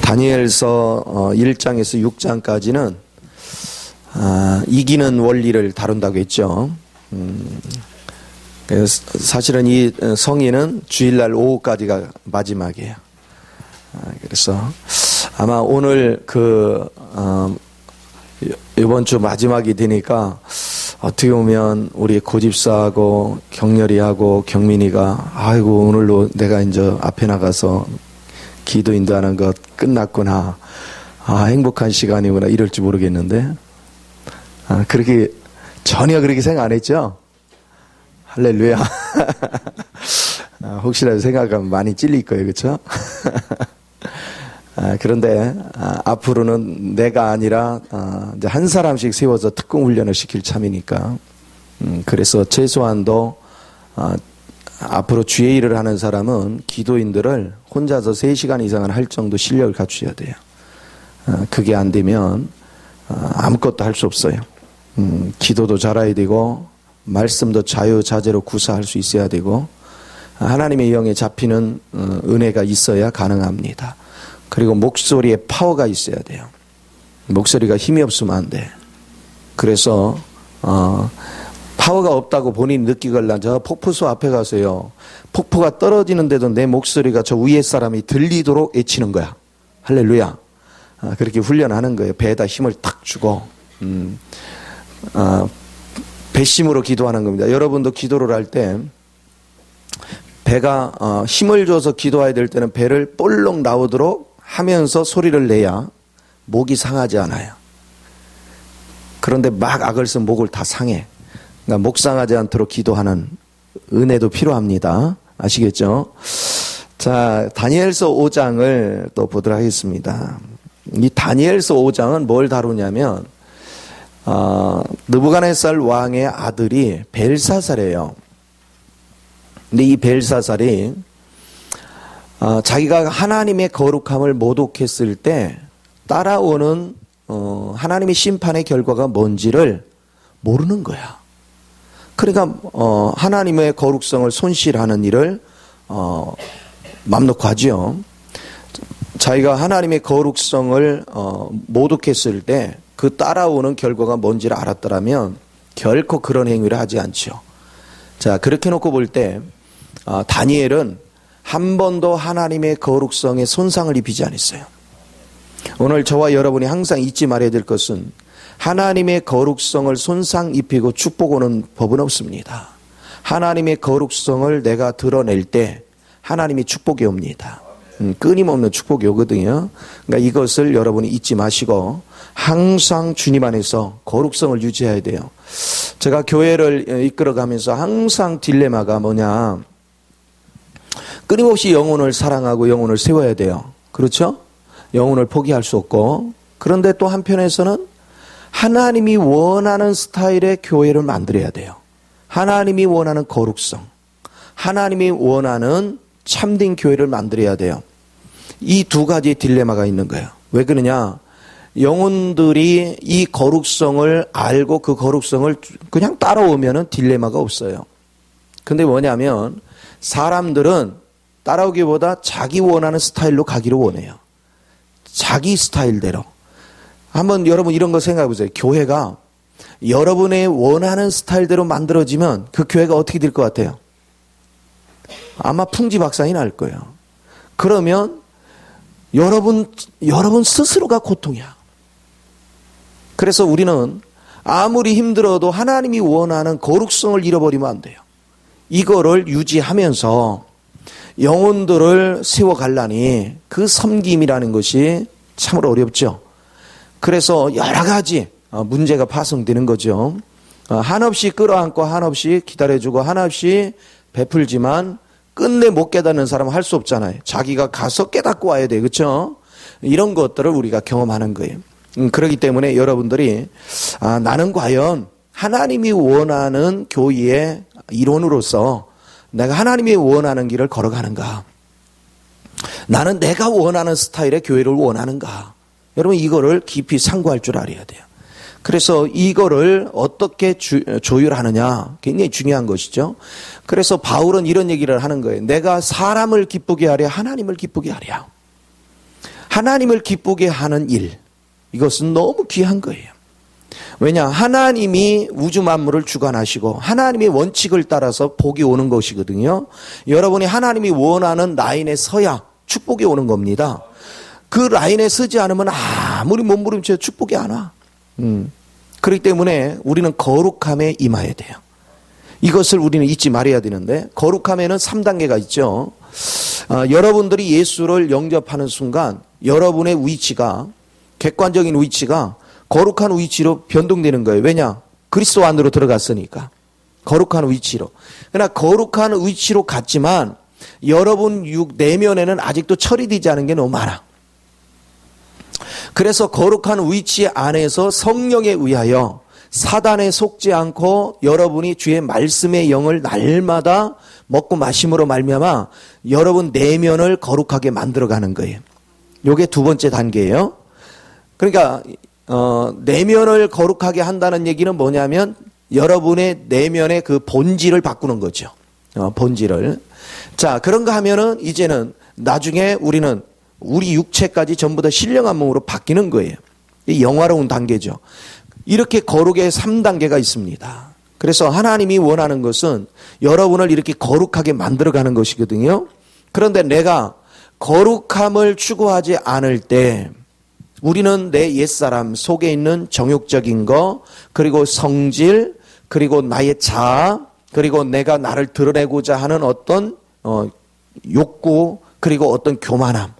다니엘서 1장에서 6장까지는 이기는 원리를 다룬다고 했죠. 사실은 이 성인은 주일날 오후까지가 마지막이에요. 그래서 아마 오늘 이번 주 마지막이 되니까 어떻게 보면 우리 고집사하고 경렬이하고 경민이가 아이고 오늘로 내가 이제 앞에 나가서 기도 인도하는 것 끝났구나. 행복한 시간이구나. 이럴지 모르겠는데. 전혀 그렇게 생각 안 했죠? 할렐루야. 혹시라도 생각하면 많이 찔릴 거예요. 그렇죠? 그런데 앞으로는 내가 아니라 이제 한 사람씩 세워서 특공 훈련을 시킬 참이니까 그래서 최소한도 앞으로 주의 일을 하는 사람은 기도인들을 혼자서 3시간 이상은 할 정도 실력을 갖추어야 돼요. 그게 안 되면 아무것도 할 수 없어요. 기도도 잘해야 되고 말씀도 자유자재로 구사할 수 있어야 되고 하나님의 영에 잡히는 은혜가 있어야 가능합니다. 그리고 목소리에 파워가 있어야 돼요. 목소리가 힘이 없으면 안 돼. 그래서 파워가 없다고 본인이 느끼걸란 저 폭포수 앞에 가서요. 폭포가 떨어지는데도 내 목소리가 저 위에 사람이 들리도록 외치는 거야. 할렐루야. 그렇게 훈련하는 거예요. 배에다 힘을 탁 주고 배심으로 기도하는 겁니다. 여러분도 기도를 할 때 배가 힘을 줘서 기도해야 될 때는 배를 볼록 나오도록 하면서 소리를 내야 목이 상하지 않아요. 그런데 막 악을 쓴 목을 다 상해. 그러니까 목 상하지 않도록 기도하는 은혜도 필요합니다. 아시겠죠? 자, 다니엘서 5장을 또 보도록 하겠습니다. 이 다니엘서 5장은 뭘 다루냐면 느부갓네살 왕의 아들이 벨사살이에요. 근데 이 벨사살이 자기가 하나님의 거룩함을 모독했을 때 따라오는 하나님의 심판의 결과가 뭔지를 모르는 거야. 그러니까 하나님의 거룩성을 손실하는 일을 맘 놓고 하죠. 자기가 하나님의 거룩성을 모독했을 때 그 따라오는 결과가 뭔지를 알았더라면 결코 그런 행위를 하지 않죠. 자, 그렇게 놓고 볼 때 다니엘은 한 번도 하나님의 거룩성에 손상을 입히지 않았어요. 오늘 저와 여러분이 항상 잊지 말아야 될 것은 하나님의 거룩성을 손상 입히고 축복 오는 법은 없습니다. 하나님의 거룩성을 내가 드러낼 때 하나님이 축복이 옵니다. 끊임없는 축복이 오거든요. 그러니까 이것을 여러분이 잊지 마시고 항상 주님 안에서 거룩성을 유지해야 돼요. 제가 교회를 이끌어가면서 항상 딜레마가 뭐냐. 끊임없이 영혼을 사랑하고 영혼을 세워야 돼요. 그렇죠? 영혼을 포기할 수 없고. 그런데 또 한편에서는 하나님이 원하는 스타일의 교회를 만들어야 돼요. 하나님이 원하는 거룩성. 하나님이 원하는 참된 교회를 만들어야 돼요. 이 두 가지의 딜레마가 있는 거예요. 왜 그러냐? 영혼들이 이 거룩성을 알고 그 거룩성을 그냥 따라오면은 딜레마가 없어요. 근데 뭐냐면 사람들은 따라오기보다 자기 원하는 스타일로 가기를 원해요. 자기 스타일대로. 한번 여러분 이런 거 생각해 보세요. 교회가 여러분의 원하는 스타일대로 만들어지면 그 교회가 어떻게 될 것 같아요? 아마 풍지박산이 날 거예요. 그러면 여러분 스스로가 고통이야. 그래서 우리는 아무리 힘들어도 하나님이 원하는 거룩성을 잃어버리면 안 돼요. 이거를 유지하면서 영혼들을 세워가려니 그 섬김이라는 것이 참으로 어렵죠. 그래서 여러 가지 문제가 파생되는 거죠. 한없이 끌어안고 한없이 기다려주고 한없이 베풀지만 끝내 못 깨닫는 사람은 할 수 없잖아요. 자기가 가서 깨닫고 와야 돼. 그렇죠? 이런 것들을 우리가 경험하는 거예요. 그렇기 때문에 여러분들이 나는 과연 하나님이 원하는 교회의 일원으로서 내가 하나님이 원하는 길을 걸어가는가? 나는 내가 원하는 스타일의 교회를 원하는가? 여러분 이거를 깊이 상고할 줄 알아야 돼요. 그래서 이거를 어떻게 조율하느냐 굉장히 중요한 것이죠. 그래서 바울은 이런 얘기를 하는 거예요. 내가 사람을 기쁘게 하랴 하나님을 기쁘게 하랴. 하나님을 기쁘게 하는 일, 이것은 너무 귀한 거예요. 왜냐? 하나님이 우주 만물을 주관하시고 하나님의 원칙을 따라서 복이 오는 것이거든요. 여러분이 하나님이 원하는 라인에 서야 축복이 오는 겁니다. 그 라인에 서지 않으면 아무리 몸부림쳐 축복이 안 와. 그렇기 때문에 우리는 거룩함에 임해야 돼요. 이것을 우리는 잊지 말아야 되는데, 거룩함에는 3단계가 있죠. 여러분들이 예수를 영접하는 순간 여러분의 위치가, 객관적인 위치가 거룩한 위치로 변동되는 거예요. 왜냐? 그리스도 안으로 들어갔으니까. 거룩한 위치로. 그러나 거룩한 위치로 갔지만 여러분 내면에는 아직도 처리되지 않은 게 너무 많아. 그래서 거룩한 위치 안에서 성령에 의하여 사단에 속지 않고 여러분이 주의 말씀의 영을 날마다 먹고 마심으로 말미암아 여러분 내면을 거룩하게 만들어가는 거예요. 이게 두 번째 단계예요. 그러니까 내면을 거룩하게 한다는 얘기는 뭐냐면 여러분의 내면의 그 본질을 바꾸는 거죠. 본질을. 자, 그런가 하면은 이제는 나중에 우리는 우리 육체까지 전부 다 신령한 몸으로 바뀌는 거예요. 이 영화로운 단계죠. 이렇게 거룩의 3단계가 있습니다. 그래서 하나님이 원하는 것은 여러분을 이렇게 거룩하게 만들어가는 것이거든요. 그런데 내가 거룩함을 추구하지 않을 때 우리는 내 옛사람 속에 있는 정욕적인 거, 그리고 성질, 그리고 나의 자아, 그리고 내가 나를 드러내고자 하는 어떤 욕구, 그리고 어떤 교만함,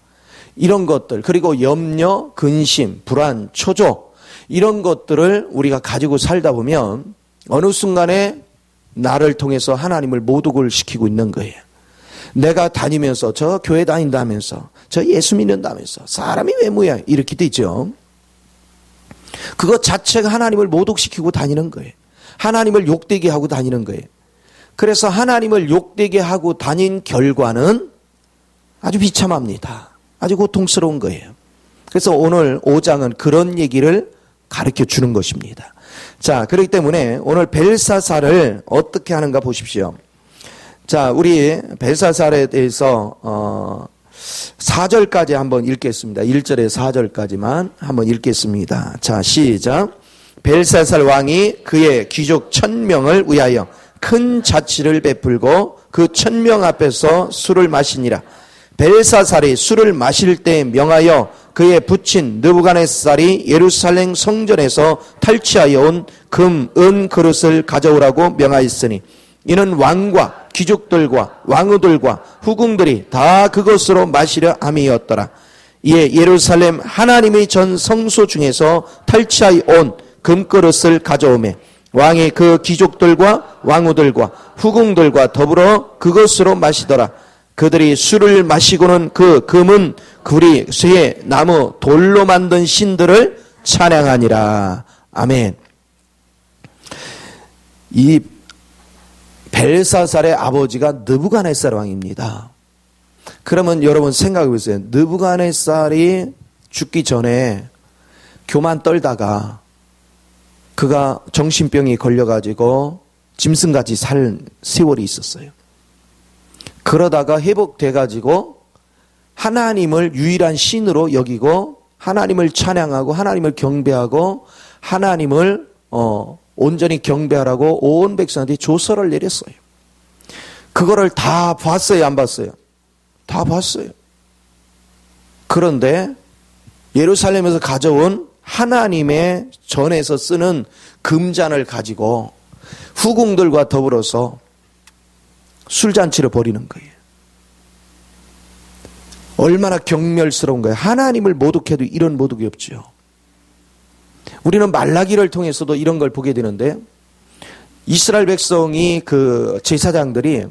이런 것들, 그리고 염려, 근심, 불안, 초조, 이런 것들을 우리가 가지고 살다 보면 어느 순간에 나를 통해서 하나님을 모독을 시키고 있는 거예요. 내가 다니면서, 저 교회 다닌다면서, 저 예수 믿는다면서, 사람이 왜 뭐야, 이렇게 되죠. 그것 자체가 하나님을 모독시키고 다니는 거예요. 하나님을 욕되게 하고 다니는 거예요. 그래서 하나님을 욕되게 하고 다닌 결과는 아주 비참합니다. 아주 고통스러운 거예요. 그래서 오늘 5장은 그런 얘기를 가르쳐 주는 것입니다. 자, 그렇기 때문에 오늘 벨사살을 어떻게 하는가 보십시오. 자, 우리 벨사살에 대해서 4절까지 한번 읽겠습니다. 1절에 4절까지만 한번 읽겠습니다. 자, 시작. 벨사살 왕이 그의 귀족 1000명을 위하여 큰 자치를 베풀고 그 1000명 앞에서 술을 마시니라. 벨사살이 술을 마실 때 명하여 그의 부친 느부갓네살이 예루살렘 성전에서 탈취하여 온 금, 은 그릇을 가져오라고 명하였으니 이는 왕과 귀족들과 왕후들과 후궁들이 다 그것으로 마시려 함이었더라. 이에 예루살렘 하나님의 전 성소 중에서 탈취하여 온 금그릇을 가져오매 왕이 그 귀족들과 왕후들과 후궁들과 더불어 그것으로 마시더라. 그들이 술을 마시고는 그 금은 구리, 쇠, 나무, 돌로 만든 신들을 찬양하니라. 아멘. 이 벨사살의 아버지가 느부갓네살 왕입니다. 그러면 여러분 생각해 보세요. 느부갓네살이 죽기 전에 교만 떨다가 그가 정신병이 걸려가지고 짐승같이 살 세월이 있었어요. 그러다가 회복돼가지고 하나님을 유일한 신으로 여기고 하나님을 찬양하고 하나님을 경배하고 하나님을 온전히 경배하라고 온 백성한테 조서를 내렸어요. 그거를 다 봤어요, 안 봤어요? 다 봤어요. 그런데 예루살렘에서 가져온 하나님의 전에서 쓰는 금잔을 가지고 후궁들과 더불어서 술잔치를 벌이는 거예요. 얼마나 경멸스러운 거예요. 하나님을 모독해도 이런 모독이 없죠. 우리는 말라기를 통해서도 이런 걸 보게 되는데 이스라엘 백성이 그 제사장들이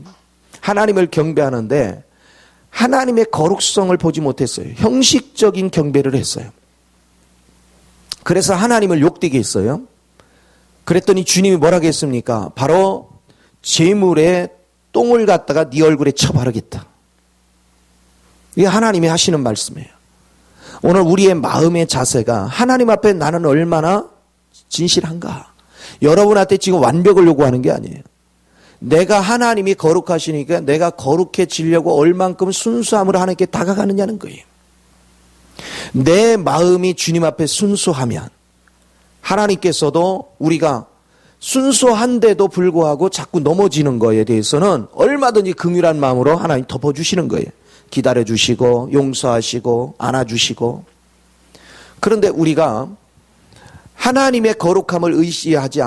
하나님을 경배하는데 하나님의 거룩성을 보지 못했어요. 형식적인 경배를 했어요. 그래서 하나님을 욕되게 했어요. 그랬더니 주님이 뭐라고 했습니까? 바로 제물에 똥을 갖다가 네 얼굴에 쳐바르겠다. 이게 하나님이 하시는 말씀이에요. 오늘 우리의 마음의 자세가 하나님 앞에 나는 얼마나 진실한가. 여러분한테 지금 완벽을 요구하는 게 아니에요. 내가 하나님이 거룩하시니까 내가 거룩해지려고 얼만큼 순수함으로 하나님께 다가가느냐는 거예요. 내 마음이 주님 앞에 순수하면 하나님께서도 우리가 순수한데도 불구하고 자꾸 넘어지는 거에 대해서는 얼마든지 긍휼한 마음으로 하나님 덮어주시는 거예요. 기다려주시고 용서하시고 안아주시고. 그런데 우리가 하나님의 거룩함을 의식하지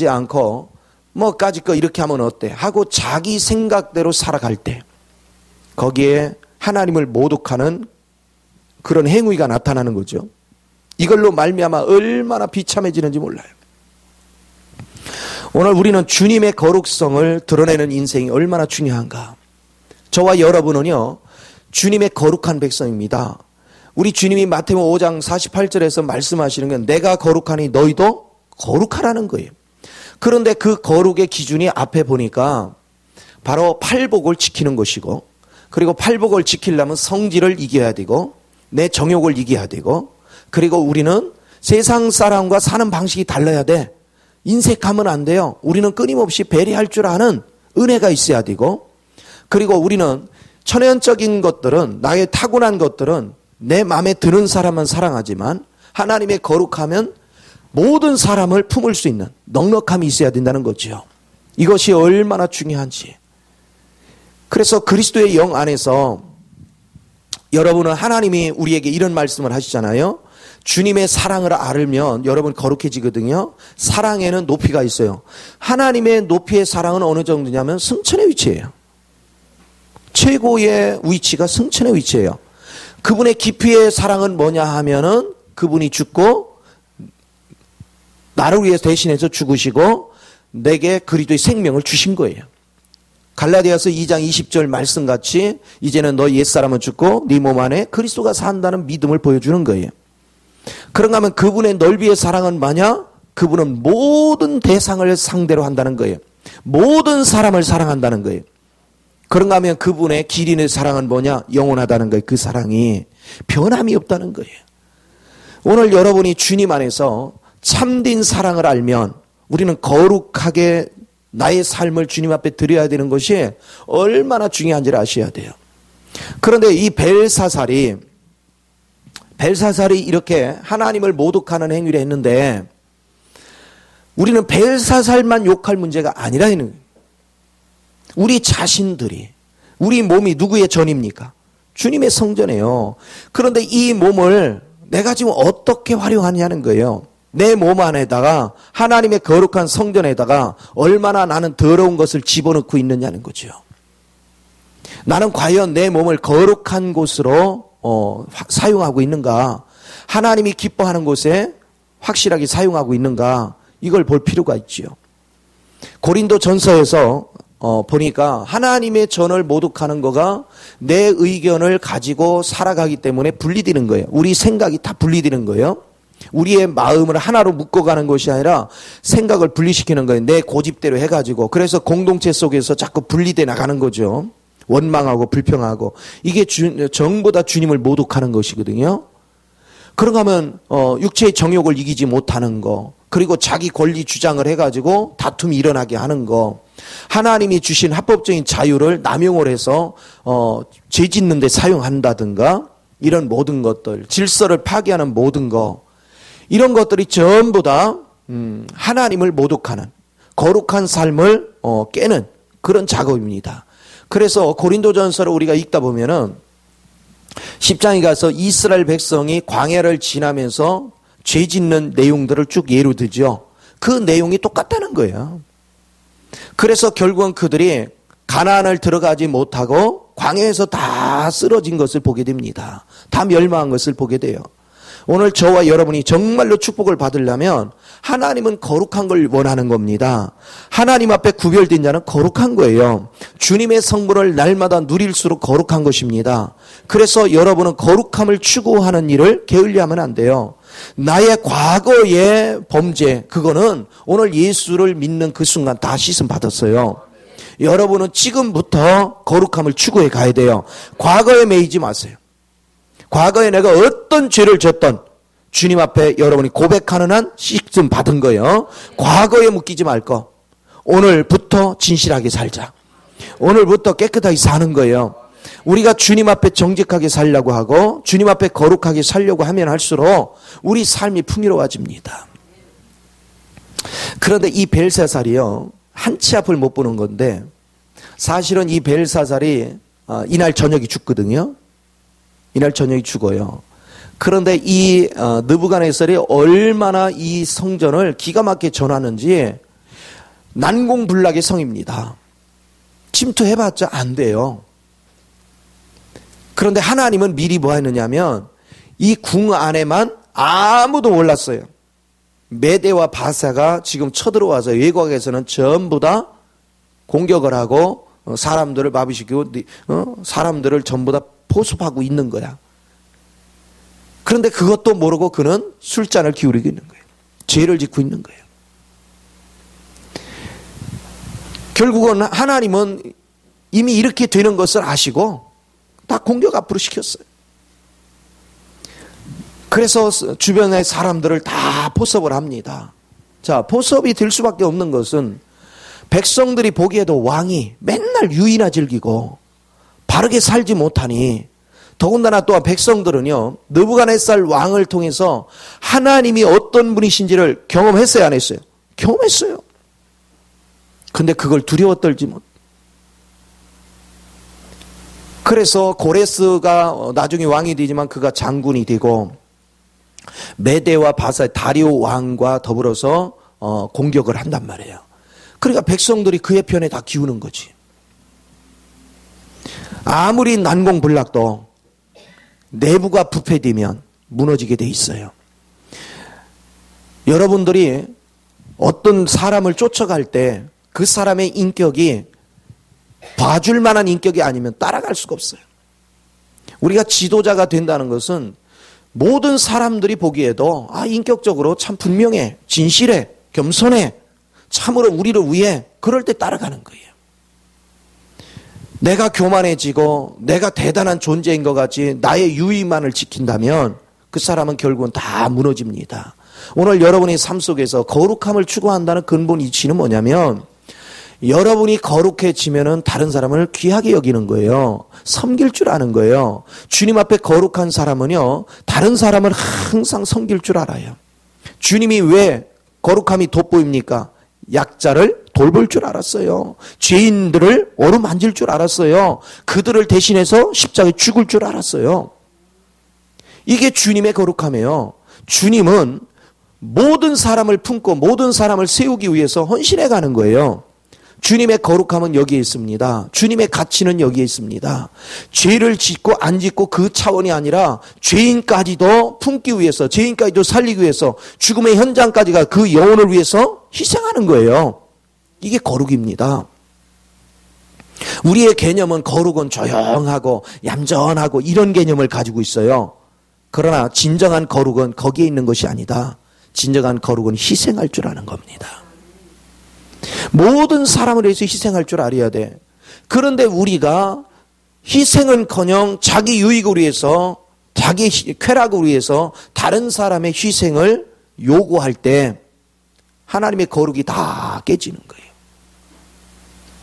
않고 뭐까짓 거 이렇게 하면 어때 하고 자기 생각대로 살아갈 때 거기에 하나님을 모독하는 그런 행위가 나타나는 거죠. 이걸로 말미암아 얼마나 비참해지는지 몰라요. 오늘 우리는 주님의 거룩성을 드러내는 인생이 얼마나 중요한가. 저와 여러분은요 주님의 거룩한 백성입니다. 우리 주님이 마태복음 5장 48절에서 말씀하시는 건 내가 거룩하니 너희도 거룩하라는 거예요. 그런데 그 거룩의 기준이 앞에 보니까 바로 팔복을 지키는 것이고, 그리고 팔복을 지키려면 성질을 이겨야 되고 내 정욕을 이겨야 되고, 그리고 우리는 세상 사람과 사는 방식이 달라야 돼. 인색하면 안 돼요. 우리는 끊임없이 배려할 줄 아는 은혜가 있어야 되고, 그리고 우리는 천연적인 것들은, 나의 타고난 것들은 내 마음에 드는 사람만 사랑하지만 하나님의 거룩하면 모든 사람을 품을 수 있는 넉넉함이 있어야 된다는 거죠. 이것이 얼마나 중요한지. 그래서 그리스도의 영 안에서 여러분은 하나님이 우리에게 이런 말씀을 하시잖아요. 주님의 사랑을 알면 여러분 거룩해지거든요. 사랑에는 높이가 있어요. 하나님의 높이의 사랑은 어느 정도냐면 승천의 위치예요. 최고의 위치가 승천의 위치예요. 그분의 깊이의 사랑은 뭐냐 하면은 그분이 죽고 나를 위해서 대신해서 죽으시고 내게 그리스도의 생명을 주신 거예요. 갈라디아서 2장 20절 말씀같이 이제는 너 옛사람은 죽고 네 몸 안에 그리스도가 산다는 믿음을 보여주는 거예요. 그런가 하면 그분의 넓이의 사랑은 뭐냐? 그분은 모든 대상을 상대로 한다는 거예요. 모든 사람을 사랑한다는 거예요. 그런가 하면 그분의 길이의 사랑은 뭐냐? 영원하다는 거예요. 그 사랑이 변함이 없다는 거예요. 오늘 여러분이 주님 안에서 참된 사랑을 알면 우리는 거룩하게 나의 삶을 주님 앞에 드려야 되는 것이 얼마나 중요한지를 아셔야 돼요. 그런데 이 벨사살이 이렇게 하나님을 모독하는 행위를 했는데 우리는 벨사살만 욕할 문제가 아니라는 거예요. 우리 자신들이, 우리 몸이 누구의 전입니까? 주님의 성전이에요. 그런데 이 몸을 내가 지금 어떻게 활용하냐는 거예요. 내 몸 안에다가 하나님의 거룩한 성전에다가 얼마나 나는 더러운 것을 집어넣고 있느냐는 거죠. 나는 과연 내 몸을 거룩한 곳으로 사용하고 있는가? 하나님이 기뻐하는 곳에 확실하게 사용하고 있는가? 이걸 볼 필요가 있지요. 고린도 전서에서 보니까 하나님의 전을 모독하는 거가 내 의견을 가지고 살아가기 때문에 분리되는 거예요. 우리 생각이 다 분리되는 거예요. 우리의 마음을 하나로 묶어가는 것이 아니라 생각을 분리시키는 거예요. 내 고집대로 해가지고. 그래서 공동체 속에서 자꾸 분리돼 나가는 거죠. 원망하고 불평하고. 이게 전보다 주님을 모독하는 것이거든요. 그런가 하면 육체의 정욕을 이기지 못하는 거, 그리고 자기 권리 주장을 해가지고 다툼이 일어나게 하는 거, 하나님이 주신 합법적인 자유를 남용을 해서 죄 짓는 데 사용한다든가, 이런 모든 것들, 질서를 파괴하는 모든 거, 이런 것들이 전부 다 하나님을 모독하는 거룩한 삶을 깨는 그런 작업입니다. 그래서 고린도전서를 우리가 읽다 보면은 10장에 가서 이스라엘 백성이 광야를 지나면서 죄 짓는 내용들을 쭉 예로 들죠. 그 내용이 똑같다는 거예요. 그래서 결국은 그들이 가나안을 들어가지 못하고 광야에서 다 쓰러진 것을 보게 됩니다. 다 멸망한 것을 보게 돼요. 오늘 저와 여러분이 정말로 축복을 받으려면 하나님은 거룩한 걸 원하는 겁니다. 하나님 앞에 구별된 자는 거룩한 거예요. 주님의 성분을 날마다 누릴수록 거룩한 것입니다. 그래서 여러분은 거룩함을 추구하는 일을 게을리하면 안 돼요. 나의 과거의 범죄, 그거는 오늘 예수를 믿는 그 순간 다 씻음 받았어요. 여러분은 지금부터 거룩함을 추구해 가야 돼요. 과거에 매이지 마세요. 과거에 내가 어떤 죄를 졌던 주님 앞에 여러분이 고백하는 한 씻음 받은 거예요. 과거에 묶이지 말 거. 오늘부터 진실하게 살자. 오늘부터 깨끗하게 사는 거예요. 우리가 주님 앞에 정직하게 살려고 하고 주님 앞에 거룩하게 살려고 하면 할수록 우리 삶이 풍요로워집니다. 그런데 이 벨사살이요, 한치 앞을 못 보는 건데 사실은 이 벨사살이 이날 저녁이 죽거든요. 이날 저녁이 죽어요. 그런데 이 느부갓네살이 얼마나 이 성전을 기가 막히게 전하는지 난공불락의 성입니다. 침투해봤자 안 돼요. 그런데 하나님은 미리 뭐 했느냐면 이 궁 안에만 아무도 몰랐어요. 메대와 바사가 지금 쳐들어와서 외곽에서는 전부 다 공격을 하고 사람들을 마비시키고 사람들을 전부 다 포섭하고 있는 거야. 그런데 그것도 모르고 그는 술잔을 기울이고 있는 거예요. 죄를 짓고 있는 거예요. 결국은 하나님은 이미 이렇게 되는 것을 아시고 다 공격 앞으로 시켰어요. 그래서 주변의 사람들을 다 포섭을 합니다. 자, 포섭이 될 수밖에 없는 것은 백성들이 보기에도 왕이 맨날 유의나 즐기고 바르게 살지 못하니, 더군다나 또한 백성들은요, 느부갓네살 왕을 통해서 하나님이 어떤 분이신지를 경험했어요, 안 했어요? 경험했어요. 근데 그걸 두려워 떨지 못. 그래서 고레스가 나중에 왕이 되지만 그가 장군이 되고 메대와 바사의 다리오 왕과 더불어서 공격을 한단 말이에요. 그러니까 백성들이 그의 편에 다 기우는 거지. 아무리 난공불락도 내부가 부패되면 무너지게 돼 있어요. 여러분들이 어떤 사람을 쫓아갈 때 그 사람의 인격이 봐줄 만한 인격이 아니면 따라갈 수가 없어요. 우리가 지도자가 된다는 것은 모든 사람들이 보기에도 인격적으로 참 분명해, 진실해, 겸손해, 참으로 우리를 위해, 그럴 때 따라가는 거예요. 내가 교만해지고 내가 대단한 존재인 것 같이 나의 유의만을 지킨다면 그 사람은 결국은 다 무너집니다. 오늘 여러분의 삶 속에서 거룩함을 추구한다는 근본 이치는 뭐냐면, 여러분이 거룩해지면은 다른 사람을 귀하게 여기는 거예요. 섬길 줄 아는 거예요. 주님 앞에 거룩한 사람은요, 다른 사람을 항상 섬길 줄 알아요. 주님이 왜 거룩함이 돋보입니까? 약자를 돌볼 줄 알았어요. 죄인들을 어루만질 줄 알았어요. 그들을 대신해서 십자가에 죽을 줄 알았어요. 이게 주님의 거룩함이에요. 주님은 모든 사람을 품고 모든 사람을 세우기 위해서 헌신해 가는 거예요. 주님의 거룩함은 여기에 있습니다. 주님의 가치는 여기에 있습니다. 죄를 짓고 안 짓고 그 차원이 아니라 죄인까지도 품기 위해서, 죄인까지도 살리기 위해서 죽음의 현장까지가 그 영혼을 위해서 희생하는 거예요. 이게 거룩입니다. 우리의 개념은 거룩은 조용하고 얌전하고 이런 개념을 가지고 있어요. 그러나 진정한 거룩은 거기에 있는 것이 아니다. 진정한 거룩은 희생할 줄 아는 겁니다. 모든 사람을 위해서 희생할 줄 알아야 돼. 그런데 우리가 희생은커녕 자기 유익을 위해서, 자기 쾌락을 위해서 다른 사람의 희생을 요구할 때 하나님의 거룩이 다 깨지는 거예요.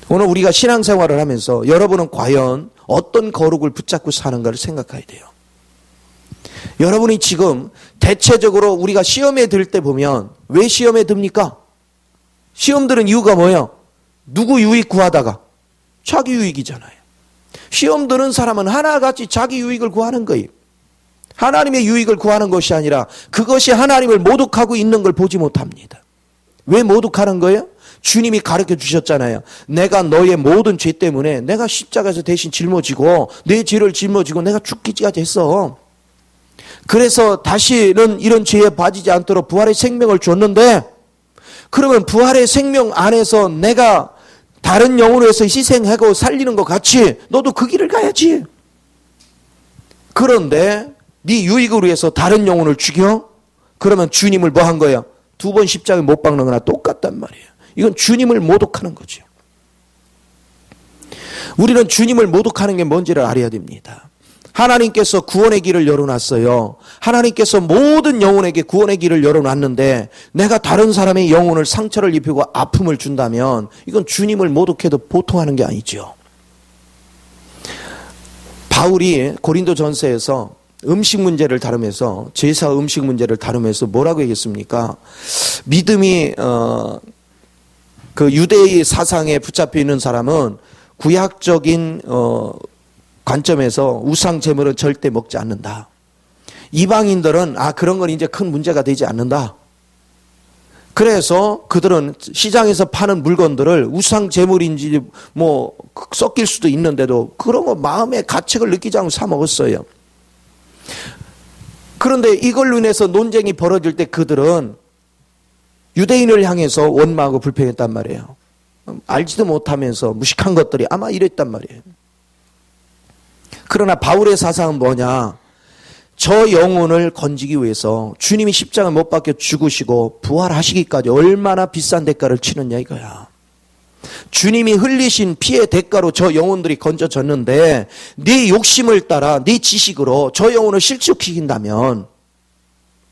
오늘 우리가 신앙생활을 하면서 여러분은 과연 어떤 거룩을 붙잡고 사는가를 생각해야 돼요. 여러분이 지금 대체적으로 우리가 시험에 들 때 보면 왜 시험에 듭니까? 시험 드는 이유가 뭐예요? 누구 유익 구하다가? 자기 유익이잖아요. 시험 드는 사람은 하나같이 자기 유익을 구하는 거예요. 하나님의 유익을 구하는 것이 아니라 그것이 하나님을 모독하고 있는 걸 보지 못합니다. 왜 모독하는 거예요? 주님이 가르쳐 주셨잖아요. 내가 너의 모든 죄 때문에 내가 십자가에서 대신 짊어지고 내 죄를 짊어지고 내가 죽기까지 했어. 그래서 다시는 이런 죄에 빠지지 않도록 부활의 생명을 줬는데, 그러면 부활의 생명 안에서 내가 다른 영혼을 위해서 희생하고 살리는 것 같이 너도 그 길을 가야지. 그런데 네 유익을 위해서 다른 영혼을 죽여? 그러면 주님을 뭐 한 거야? 2번 십자가에 못 박는 거나 똑같단 말이에요. 이건 주님을 모독하는 거죠. 우리는 주님을 모독하는 게 뭔지를 알아야 됩니다. 하나님께서 구원의 길을 열어놨어요. 하나님께서 모든 영혼에게 구원의 길을 열어놨는데 내가 다른 사람의 영혼을 상처를 입히고 아픔을 준다면 이건 주님을 모독해도 보통 하는 게 아니죠. 바울이 고린도전서에서 음식 문제를 다루면서 제사 음식 문제를 다루면서 뭐라고 얘기했습니까? 믿음이 그 유대의 사상에 붙잡혀 있는 사람은 구약적인 관점에서 우상 제물은 절대 먹지 않는다. 이방인들은 그런 건 이제 큰 문제가 되지 않는다. 그래서 그들은 시장에서 파는 물건들을 우상 제물인지 뭐 섞일 수도 있는데도 그런 거 마음의 가책을 느끼지 않고 사 먹었어요. 그런데 이걸로 인해서 논쟁이 벌어질 때 그들은 유대인을 향해서 원망하고 불평했단 말이에요. 알지도 못하면서 무식한 것들이 아마 이랬단 말이에요. 그러나 바울의 사상은 뭐냐? 저 영혼을 건지기 위해서 주님이 십자가 못 박혀 죽으시고 부활하시기까지 얼마나 비싼 대가를 치느냐 이거야. 주님이 흘리신 피의 대가로 저 영혼들이 건져졌는데 네 욕심을 따라 네 지식으로 저 영혼을 실족시킨다면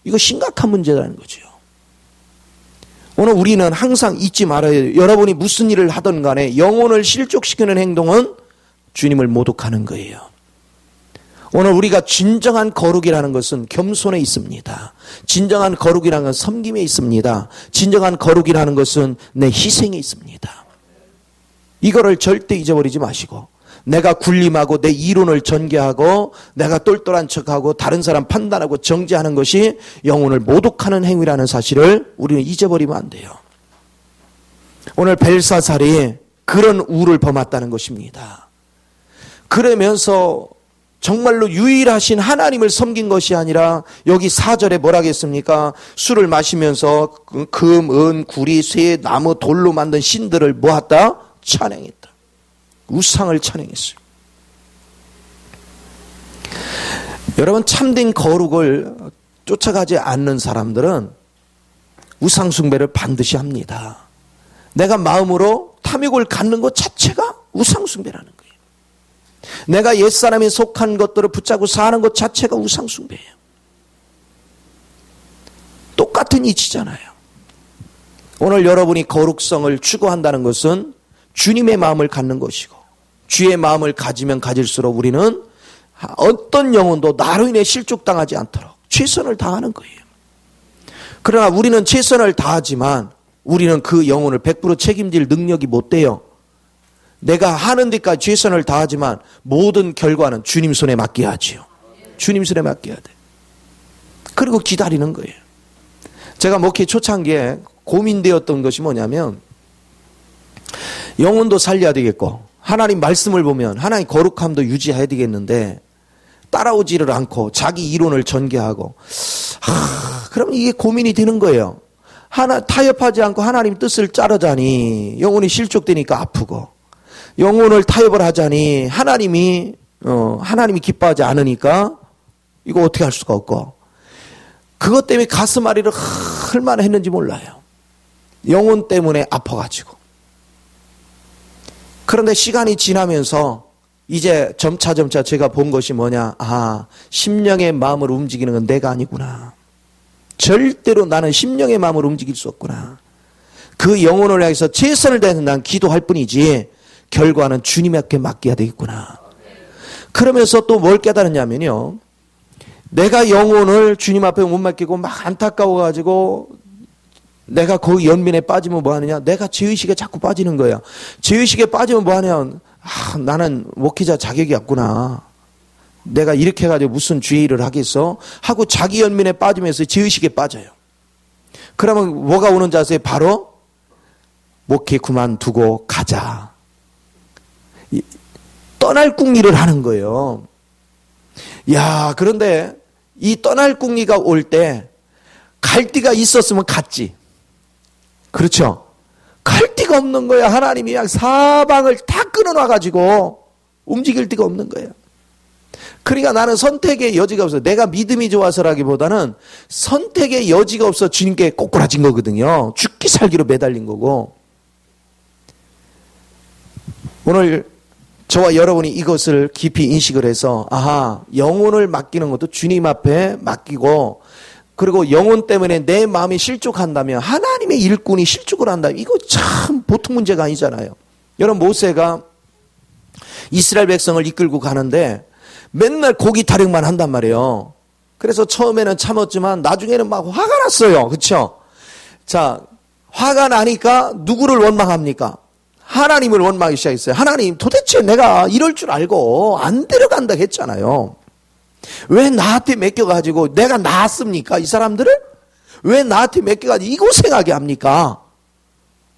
이거 심각한 문제라는 거죠. 오늘 우리는 항상 잊지 말아야 해요. 여러분이 무슨 일을 하든 간에 영혼을 실족시키는 행동은 주님을 모독하는 거예요. 오늘 우리가 진정한 거룩이라는 것은 겸손에 있습니다. 진정한 거룩이라는 것은 섬김에 있습니다. 진정한 거룩이라는 것은 내 희생에 있습니다. 이거를 절대 잊어버리지 마시고 내가 군림하고 내 이론을 전개하고 내가 똘똘한 척하고 다른 사람 판단하고 정죄하는 것이 영혼을 모독하는 행위라는 사실을 우리는 잊어버리면 안 돼요. 오늘 벨사살이 그런 우를 범했다는 것입니다. 그러면서 정말로 유일하신 하나님을 섬긴 것이 아니라 여기 4절에 뭐라 하겠습니까? 술을 마시면서 금, 은, 구리, 쇠, 나무, 돌로 만든 신들을 모았다? 찬양했다. 우상을 찬양했어요. 여러분 참된 거룩을 쫓아가지 않는 사람들은 우상 숭배를 반드시 합니다. 내가 마음으로 탐욕을 갖는 것 자체가 우상 숭배라는 거예요. 내가 옛사람에 속한 것들을 붙잡고 사는 것 자체가 우상 숭배예요. 똑같은 이치잖아요. 오늘 여러분이 거룩성을 추구한다는 것은 주님의 마음을 갖는 것이고 주의 마음을 가지면 가질수록 우리는 어떤 영혼도 나로 인해 실족당하지 않도록 최선을 다하는 거예요. 그러나 우리는 최선을 다하지만 우리는 그 영혼을 100% 책임질 능력이 못 돼요. 내가 하는 데까지 최선을 다하지만 모든 결과는 주님 손에 맡겨야 하지요. 주님 손에 맡겨야 돼. 그리고 기다리는 거예요. 제가 목회 초창기에 고민되었던 것이 뭐냐면 영혼도 살려야 되겠고 하나님 말씀을 보면 하나님 거룩함도 유지해야 되겠는데 따라오지를 않고 자기 이론을 전개하고 그럼 이게 고민이 되는 거예요. 타협하지 않고 하나님 뜻을 자르자니 영혼이 실족되니까 아프고 영혼을 타협을 하자니 하나님이 기뻐하지 않으니까 이거 어떻게 할 수가 없고 그것 때문에 가슴앓이를 얼마나 했는지 몰라요. 영혼 때문에 아파가지고. 그런데 시간이 지나면서 이제 점차 제가 본 것이 뭐냐. 심령의 마음을 움직이는 건 내가 아니구나. 절대로 나는 심령의 마음을 움직일 수 없구나. 그 영혼을 향해서 최선을 다해서 난 기도할 뿐이지 결과는 주님에게 맡겨야 되겠구나. 그러면서 또 뭘 깨달았냐면요. 내가 영혼을 주님 앞에 못 맡기고 막 안타까워가지고 내가 거기 연민에 빠지면 뭐하느냐. 내가 죄의식에 자꾸 빠지는 거야. 죄의식에 빠지면 뭐하냐. 나는 목회자 자격이 없구나. 내가 이렇게 해가지고 무슨 죄의를 하겠어? 하고 자기 연민에 빠지면서 죄의식에 빠져요. 그러면 뭐가 오는 자세? 바로 목회 그만두고 가자. 떠날 궁리를 하는 거예요. 그런데 이 떠날 궁리가 올 때 갈대가 있었으면 갔지. 그렇죠? 갈대가 없는 거야. 하나님이 그냥 사방을 다 끊어놔가지고 움직일 데가 없는 거예요. 그러니까 나는 선택의 여지가 없어. 내가 믿음이 좋아서라기보다는 선택의 여지가 없어 주님께 꼬꾸라진 거거든요. 죽기 살기로 매달린 거고. 오늘 저와 여러분이 이것을 깊이 인식을 해서 영혼을 맡기는 것도 주님 앞에 맡기고 그리고 영혼 때문에 내 마음이 실족한다면 하나님의 일꾼이 실족을 한다면 이거 참 보통 문제가 아니잖아요. 여러분 모세가 이스라엘 백성을 이끌고 가는데 맨날 고기 타령만 한단 말이에요. 그래서 처음에는 참았지만 나중에는 막 화가 났어요. 그렇죠? 자, 화가 나니까 누구를 원망합니까? 하나님을 원망하기 시작했어요. 하나님, 도대체 내가 이럴 줄 알고 안 데려간다 했잖아요. 왜 나한테 맡겨가지고 내가 낳았습니까? 이 사람들을? 왜 나한테 맡겨가지고 이 고생하게 합니까?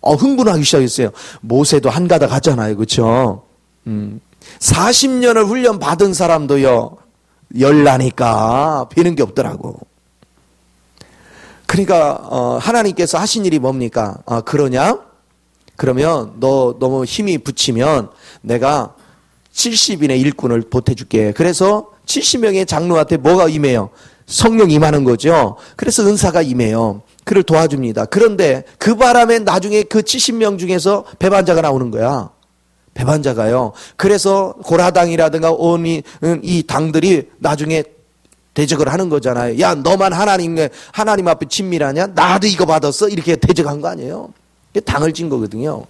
흥분하기 시작했어요. 모세도 한 가닥 하잖아요. 그렇죠? 40년을 훈련 받은 사람도요, 열나니까 배는 게 없더라고. 그러니까 하나님께서 하신 일이 뭡니까? 그러냐? 그러면 너 너무 힘이 붙이면 내가 70인의 일꾼을 보태줄게. 그래서 70명의 장로한테 뭐가 임해요? 성령 임하는 거죠. 그래서 은사가 임해요. 그를 도와줍니다. 그런데 그 바람에 나중에 그 70명 중에서 배반자가 나오는 거야. 배반자가요. 그래서 고라당이라든가 온 이 당들이 나중에 대적을 하는 거잖아요. 야, 너만 하나님 앞에 친밀하냐? 나도 이거 받았어? 이렇게 대적한 거 아니에요. 당을 진 거거든요.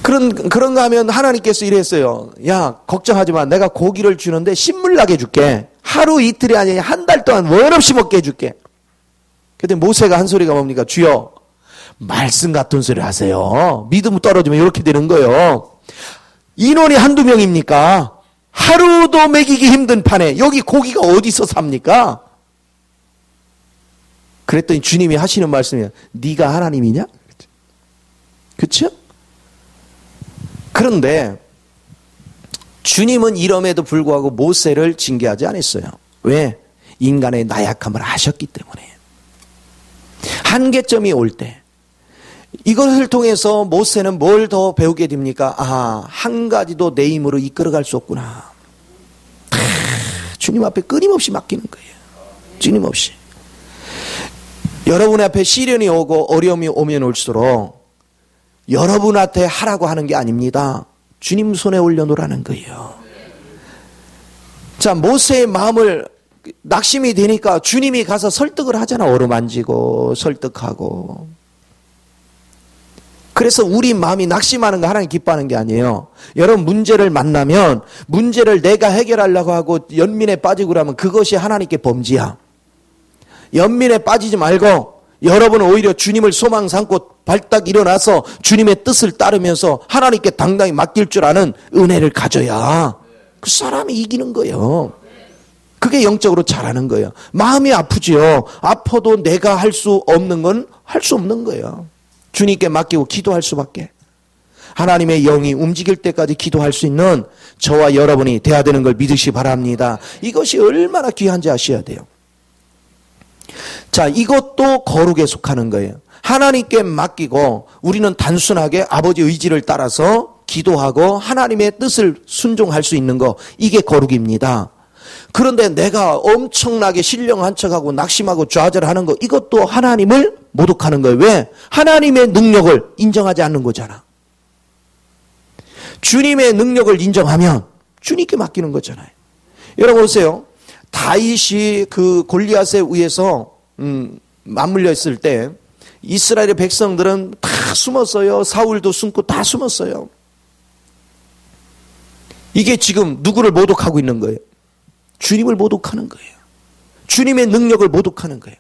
그런가 하면 하나님께서 이랬어요. 야, 걱정하지 마. 내가 고기를 주는데 신물나게 줄게. 하루 이틀이 아니라 한 달 동안 원 없이 먹게 해줄게. 그때 모세가 한 소리가 뭡니까? 주여, 말씀 같은 소리 하세요. 믿음 떨어지면 이렇게 되는 거예요. 인원이 한두 명입니까? 하루도 먹이기 힘든 판에 여기 고기가 어디서 삽니까? 그랬더니 주님이 하시는 말씀이에요. 네가 하나님이냐? 그렇죠? 그런데 주님은 이럼에도 불구하고 모세를 징계하지 않았어요. 왜? 인간의 나약함을 아셨기 때문에. 한계점이 올 때 이것을 통해서 모세는 뭘 더 배우게 됩니까? 한 가지도 내 힘으로 이끌어갈 수 없구나. 주님 앞에 끊임없이 맡기는 거예요. 끊임없이. 여러분 앞에 시련이 오고 어려움이 오면 올수록 여러분한테 하라고 하는 게 아닙니다. 주님 손에 올려놓으라는 거예요. 자, 모세의 마음을 낙심이 되니까 주님이 가서 설득을 하잖아. 어루만지고 설득하고. 그래서 우리 마음이 낙심하는 거 하나님 기뻐하는 게 아니에요. 여러분 문제를 만나면 문제를 내가 해결하려고 하고 연민에 빠지고 그러면 그것이 하나님께 범죄야. 연민에 빠지지 말고 여러분은 오히려 주님을 소망 삼고 발딱 일어나서 주님의 뜻을 따르면서 하나님께 당당히 맡길 줄 아는 은혜를 가져야 그 사람이 이기는 거예요. 그게 영적으로 잘하는 거예요. 마음이 아프지요. 아파도 내가 할 수 없는 건 할 수 없는 거예요. 주님께 맡기고 기도할 수밖에. 하나님의 영이 움직일 때까지 기도할 수 있는 저와 여러분이 돼야 되는 걸 믿으시 바랍니다. 이것이 얼마나 귀한지 아셔야 돼요. 자, 이것도 거룩에 속하는 거예요. 하나님께 맡기고 우리는 단순하게 아버지 의지를 따라서 기도하고 하나님의 뜻을 순종할 수 있는 거, 이게 거룩입니다. 그런데 내가 엄청나게 신령한 척하고 낙심하고 좌절하는 거, 이것도 하나님을 모독하는 거예요. 왜? 하나님의 능력을 인정하지 않는 거잖아. 주님의 능력을 인정하면 주님께 맡기는 거잖아요. 여러분 보세요. 다윗이 그 골리앗에 의해서 맞물려 있을 때 이스라엘의 백성들은 다 숨었어요. 사울도 숨고 다 숨었어요. 이게 지금 누구를 모독하고 있는 거예요? 주님을 모독하는 거예요. 주님의 능력을 모독하는 거예요.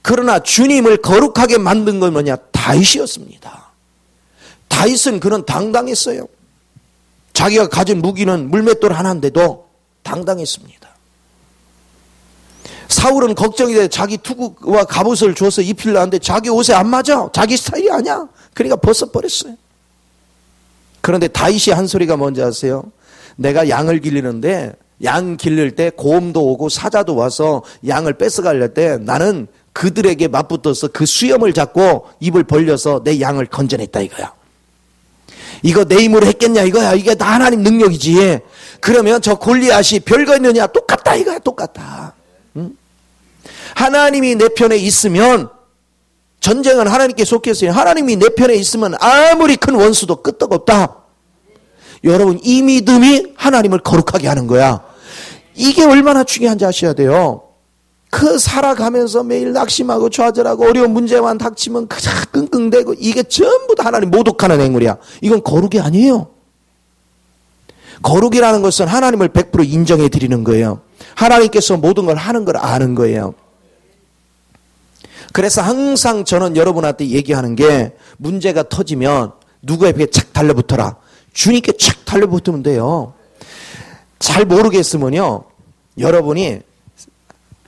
그러나 주님을 거룩하게 만든 건 뭐냐? 다윗이었습니다. 다윗은 그는 당당했어요. 자기가 가진 무기는 물맷돌 하나인데도 당당했습니다. 사울은 걱정이 돼. 자기 투구와 갑옷을 줘서 입히려 하는데 자기 옷에 안 맞아. 자기 스타일이 아니야. 그러니까 벗어버렸어요. 그런데 다윗이 한 소리가 뭔지 아세요? 내가 양을 길리는데 양 기를 때 곰도 오고 사자도 와서 양을 뺏어가려 때 나는 그들에게 맞붙어서 그 수염을 잡고 입을 벌려서 내 양을 건져냈다 이거야. 이거 내 힘으로 했겠냐 이거야. 이게 다 하나님 능력이지. 그러면 저 골리앗이 별거 있느냐? 똑같다 이거야. 똑같다. 응? 하나님이 내 편에 있으면 전쟁은 하나님께 속했어요. 하나님이 내 편에 있으면 아무리 큰 원수도 끄떡없다. 여러분, 이 믿음이 하나님을 거룩하게 하는 거야. 이게 얼마나 중요한지 아셔야 돼요. 그 살아가면서 매일 낙심하고 좌절하고 어려운 문제만 닥치면 그냥 끙끙대고 이게 전부 다 하나님 모독하는 행위야. 이건 거룩이 아니에요. 거룩이라는 것은 하나님을 100% 인정해 드리는 거예요. 하나님께서 모든 걸 하는 걸 아는 거예요. 그래서 항상 저는 여러분한테 얘기하는 게 문제가 터지면 누구에게 착 달려붙어라. 주님께 착 달려붙으면 돼요. 잘 모르겠으면요. 여러분이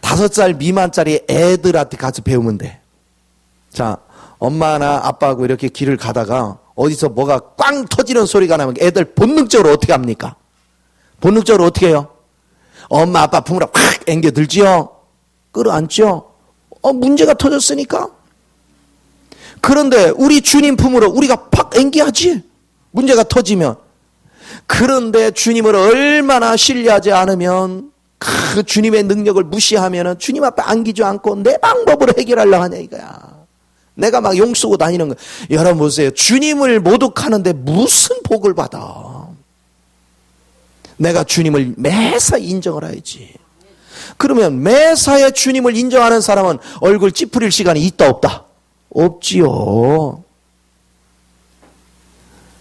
5살 미만짜리 애들한테 가서 배우면 돼. 자, 엄마나 아빠하고 이렇게 길을 가다가 어디서 뭐가 꽝 터지는 소리가 나면 애들 본능적으로 어떻게 합니까? 본능적으로 어떻게 해요? 엄마 아빠 품으로 확 앵겨들지요? 끌어안죠? 문제가 터졌으니까. 그런데 우리 주님 품으로 우리가 팍 앵겨야지. 문제가 터지면. 그런데 주님을 얼마나 신뢰하지 않으면 그 주님의 능력을 무시하면 주님 앞에 안기지 않고 내 방법으로 해결하려고 하냐 이거야. 내가 막 용 쓰고 다니는 거야. 여러분 보세요. 주님을 모독하는데 무슨 복을 받아. 내가 주님을 매사 인정을 해야지. 그러면 매사에 주님을 인정하는 사람은 얼굴 찌푸릴 시간이 있다 없다? 없지요.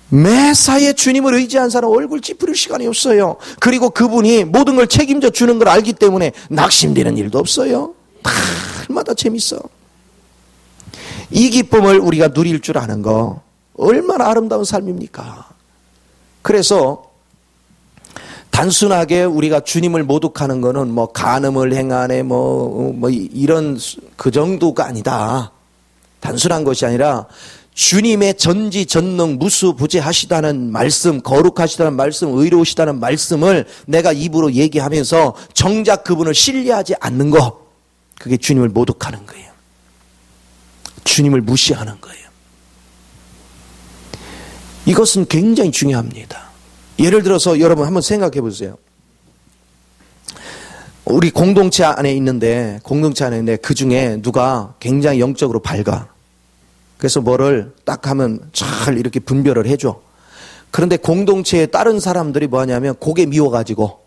매사에 주님을 의지한 사람은 얼굴 찌푸릴 시간이 없어요. 그리고 그분이 모든 걸 책임져 주는 걸 알기 때문에 낙심되는 일도 없어요. 날마다 재밌어. 이 기쁨을 우리가 누릴 줄 아는 거 얼마나 아름다운 삶입니까? 그래서 단순하게 우리가 주님을 모독하는 거는 뭐 간음을 행하네 뭐 이런 그 정도가 아니다. 단순한 것이 아니라 주님의 전지전능 무수부재하시다는 말씀, 거룩하시다는 말씀, 의로우시다는 말씀을 내가 입으로 얘기하면서 정작 그분을 신뢰하지 않는 거, 그게 주님을 모독하는 거예요. 주님을 무시하는 거예요. 이것은 굉장히 중요합니다. 예를 들어서 여러분 한번 생각해 보세요. 우리 공동체 안에 있는데 그 중에 누가 굉장히 영적으로 밝아. 그래서 뭐를 딱 하면 잘 이렇게 분별을 해줘. 그런데 공동체에 다른 사람들이 뭐 하냐면 고개 미워가지고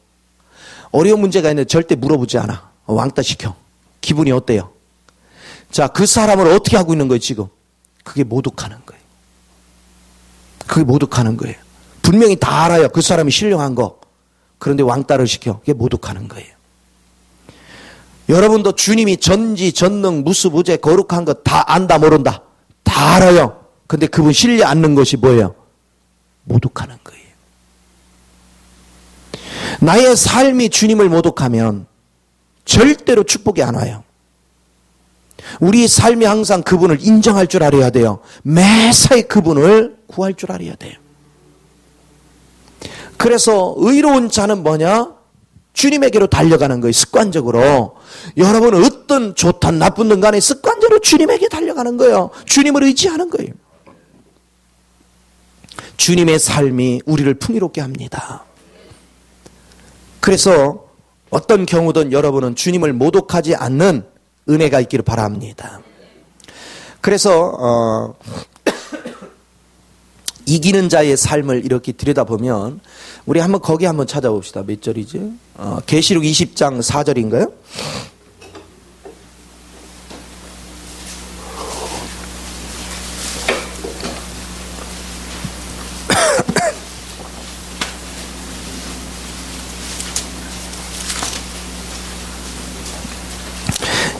어려운 문제가 있는데 절대 물어보지 않아. 왕따 시켜. 기분이 어때요? 자, 그 사람을 어떻게 하고 있는 거예요, 지금? 그게 모독하는 거예요. 그게 모독하는 거예요. 분명히 다 알아요. 그 사람이 신령한 거. 그런데 왕따를 시켜. 그게 모독하는 거예요. 여러분도 주님이 전지, 전능, 무수부재, 거룩한 거 다 안다, 모른다? 다 알아요. 근데 그분 신뢰 않는 것이 뭐예요? 모독하는 거예요. 나의 삶이 주님을 모독하면 절대로 축복이 안 와요. 우리 삶이 항상 그분을 인정할 줄 알아야 돼요. 매사에 그분을 구할 줄 알아야 돼요. 그래서 의로운 자는 뭐냐? 주님에게로 달려가는 거예요. 습관적으로. 여러분은 어떤 좋든 나쁘든 간에 습관적으로 주님에게 달려가는 거예요. 주님을 의지하는 거예요. 주님의 삶이 우리를 풍요롭게 합니다. 그래서 어떤 경우든 여러분은 주님을 모독하지 않는 은혜가 있기를 바랍니다. 그래서 이기는 자의 삶을 이렇게 들여다보면 우리 한번 거기 한번 찾아봅시다. 몇 절이지? 계시록 20장 4절인가요?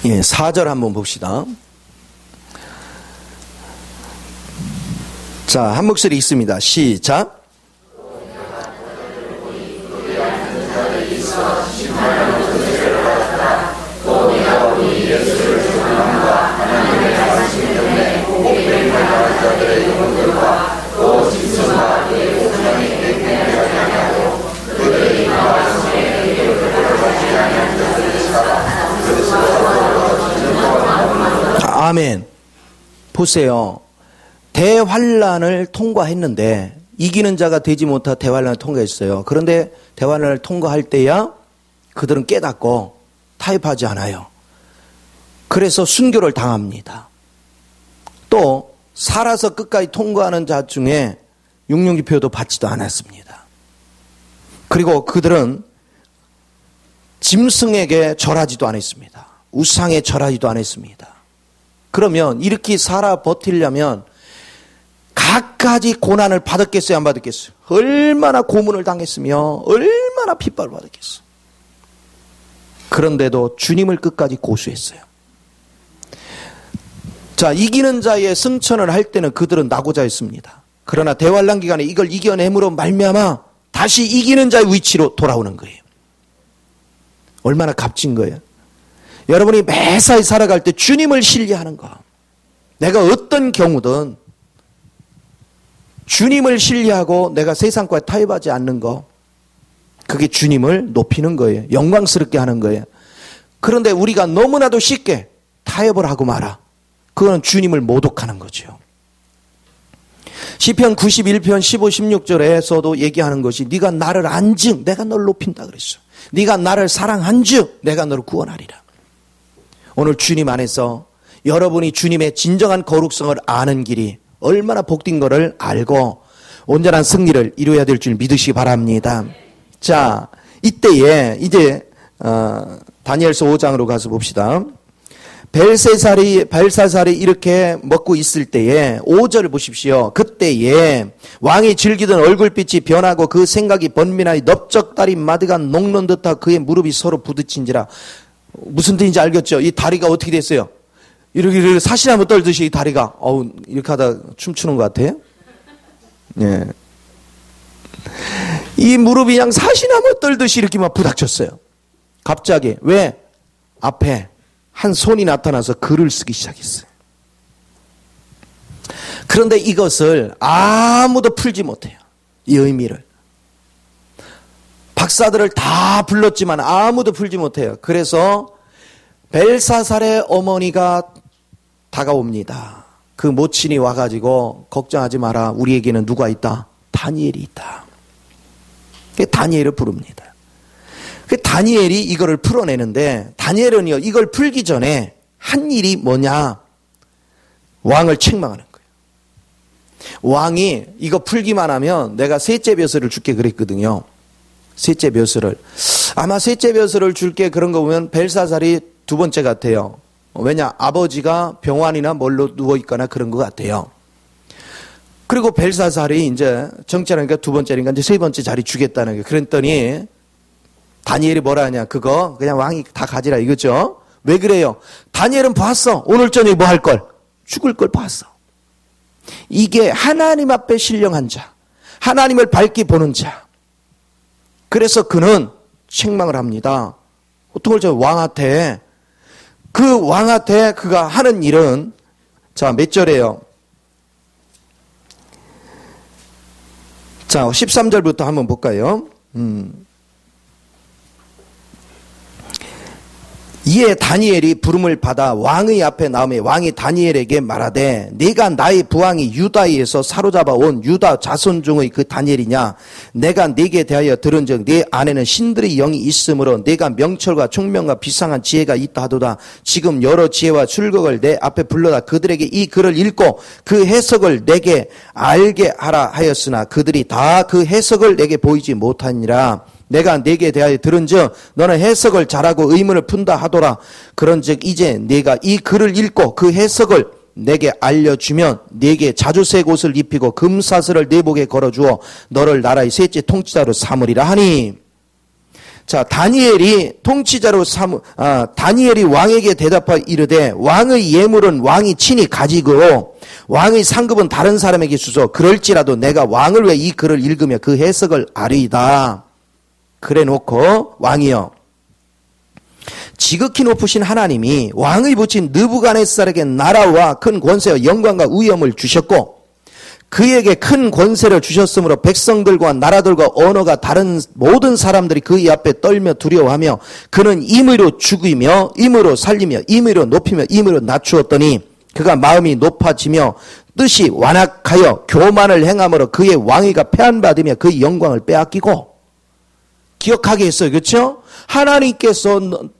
예, 4절 한번 봅시다. 자, 한 목소리 있습니다. 시작. 아멘. 보세요. 대환란을 통과했는데 이기는 자가 되지 못하 대환란을 통과했어요. 그런데 대환란을 통과할 때야 그들은 깨닫고 타협하지 않아요. 그래서 순교를 당합니다. 또 살아서 끝까지 통과하는 자 중에 육륜기표도 받지도 않았습니다. 그리고 그들은 짐승에게 절하지도 않았습니다. 우상에 절하지도 않았습니다. 그러면 이렇게 살아 버티려면 갖가지 고난을 받았겠어요, 안 받았겠어요? 얼마나 고문을 당했으며 얼마나 핍박을 받았겠어요. 그런데도 주님을 끝까지 고수했어요. 자, 이기는 자의 승천을 할 때는 그들은 낙오자였습니다. 그러나 대환란 기간에 이걸 이겨냄으로 말미암아 다시 이기는 자의 위치로 돌아오는 거예요. 얼마나 값진 거예요. 여러분이 매사에 살아갈 때 주님을 신뢰하는 거, 내가 어떤 경우든 주님을 신뢰하고 내가 세상과 타협하지 않는 거, 그게 주님을 높이는 거예요. 영광스럽게 하는 거예요. 그런데 우리가 너무나도 쉽게 타협을 하고 말아. 그건 주님을 모독하는 거죠. 시편 91편 15, 16절에서도 얘기하는 것이 네가 나를 안즉 내가 너를 높인다 그랬어. 네가 나를 사랑한즉 내가 너를 구원하리라. 오늘 주님 안에서 여러분이 주님의 진정한 거룩성을 아는 길이 얼마나 복된 것을 알고 온전한 승리를 이루어야 될 줄 믿으시기 바랍니다. 자, 이때에 이제 다니엘서 5장으로 가서 봅시다. 벨사살이 이렇게 먹고 있을 때에 5절을 보십시오. 그때에 왕이 즐기던 얼굴빛이 변하고 그 생각이 번민하니 넓적다리 마드가 녹는 듯하고 그의 무릎이 서로 부딪힌지라. 무슨 뜻인지 알겠죠? 이 다리가 어떻게 됐어요? 이렇게 사시나무 떨듯이 이 다리가 이렇게 하다 춤추는 것 같아요. 예. 이 무릎이 그냥 사시나무 떨듯이 이렇게 막 부닥쳤어요. 갑자기. 왜? 앞에 한 손이 나타나서 글을 쓰기 시작했어요. 그런데 이것을 아무도 풀지 못해요. 이 의미를. 박사들을 다 불렀지만 아무도 풀지 못해요. 그래서 벨사살의 어머니가 다가옵니다. 그 모친이 와가지고 걱정하지 마라. 우리에게는 누가 있다? 다니엘이 있다. 다니엘을 부릅니다. 다니엘이 이거를 풀어내는데 다니엘은요 이걸 풀기 전에 한 일이 뭐냐? 왕을 책망하는 거예요. 왕이 이거 풀기만 하면 내가 셋째 벼슬을 줄게 그랬거든요. 셋째 벼슬을. 아마 셋째 벼슬을 줄게 그런 거 보면 벨사살이 두 번째 같아요. 왜냐? 아버지가 병환이나 뭘로 누워있거나 그런 것 같아요. 그리고 벨사살이 이제 정치하니까 두 번째니까 이제 세 번째 자리 주겠다는 거예요. 그랬더니 다니엘이 뭐라 하냐? 그거 그냥 왕이 다 가지라 이거죠. 왜 그래요? 다니엘은 봤어. 오늘 저녁에 뭐 할 걸? 죽을 걸 봤어. 이게 하나님 앞에 신령한 자, 하나님을 밝게 보는 자. 그래서 그는 책망을 합니다. 어떤 걸 저 왕한테, 그 왕한테 그가 하는 일은, 자, 몇 절이에요? 자, 13절부터 한번 볼까요? 이에 다니엘이 부름을 받아 왕의 앞에 나오며 왕이 다니엘에게 말하되 네가 나의 부왕이 유다에서 사로잡아 온 유다 자손 중의 그 다니엘이냐? 내가 네게 대하여 들은즉 네 안에는 신들의 영이 있으므로 네가 명철과 총명과 비상한 지혜가 있다 하도다. 지금 여러 지혜와 출국을 내 앞에 불러다 그들에게 이 글을 읽고 그 해석을 내게 알게 하라 하였으나 그들이 다 그 해석을 내게 보이지 못하니라. 내가 네게 대하여 들은즉 너는 해석을 잘하고 의문을 푼다 하더라. 그런즉 이제 네가 이 글을 읽고 그 해석을 내게 알려주면 네게 자주색 옷을 입히고 금사슬을 네 목에 걸어주어 너를 나라의 셋째 통치자로 삼으리라 하니. 자, 다니엘이 통치자로 다니엘이 왕에게 대답하여 이르되 왕의 예물은 왕이 친히 가지고 왕의 상급은 다른 사람에게 주소. 그럴지라도 내가 왕을 왜 이 글을 읽으며 그 해석을 아리이다. 그래 놓고 왕이여, 지극히 높으신 하나님이 왕의 부친 느부갓네살에게 나라와 큰 권세와 영광과 위엄을 주셨고 그에게 큰 권세를 주셨으므로 백성들과 나라들과 언어가 다른 모든 사람들이 그의 앞에 떨며 두려워하며 그는 임의로 죽이며 임의로 살리며 임의로 높이며 임의로 낮추었더니 그가 마음이 높아지며 뜻이 완악하여 교만을 행함으로 그의 왕위가 폐한받으며 그의 영광을 빼앗기고. 기억하게 했어요. 그렇죠? 하나님께서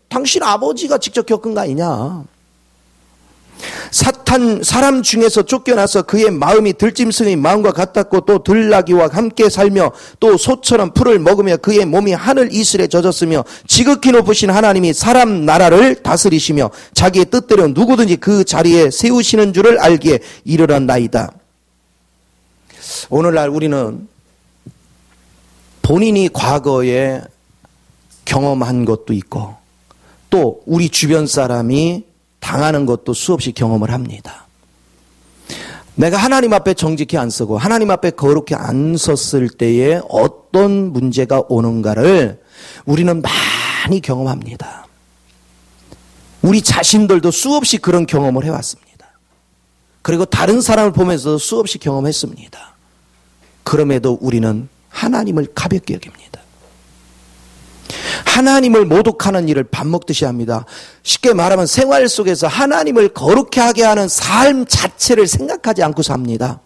당신 아버지가 직접 겪은 거 아니냐. 사람 중에서 쫓겨나서 그의 마음이 들짐승의 마음과 같았고 또 들나귀와 함께 살며 또 소처럼 풀을 먹으며 그의 몸이 하늘 이슬에 젖었으며 지극히 높으신 하나님이 사람 나라를 다스리시며 자기의 뜻대로 누구든지 그 자리에 세우시는 줄을 알기에 이르렀나이다. 오늘날 우리는 본인이 과거에 경험한 것도 있고 또 우리 주변 사람이 당하는 것도 수없이 경험을 합니다. 내가 하나님 앞에 정직히 안 서고 하나님 앞에 거룩히 안 섰을 때에 어떤 문제가 오는가를 우리는 많이 경험합니다. 우리 자신들도 수없이 그런 경험을 해왔습니다. 그리고 다른 사람을 보면서 수없이 경험했습니다. 그럼에도 우리는 하나님을 가볍게 여깁니다. 하나님을 모독하는 일을 밥 먹듯이 합니다. 쉽게 말하면 생활 속에서 하나님을 거룩히 하게 하는 삶 자체를 생각하지 않고 삽니다.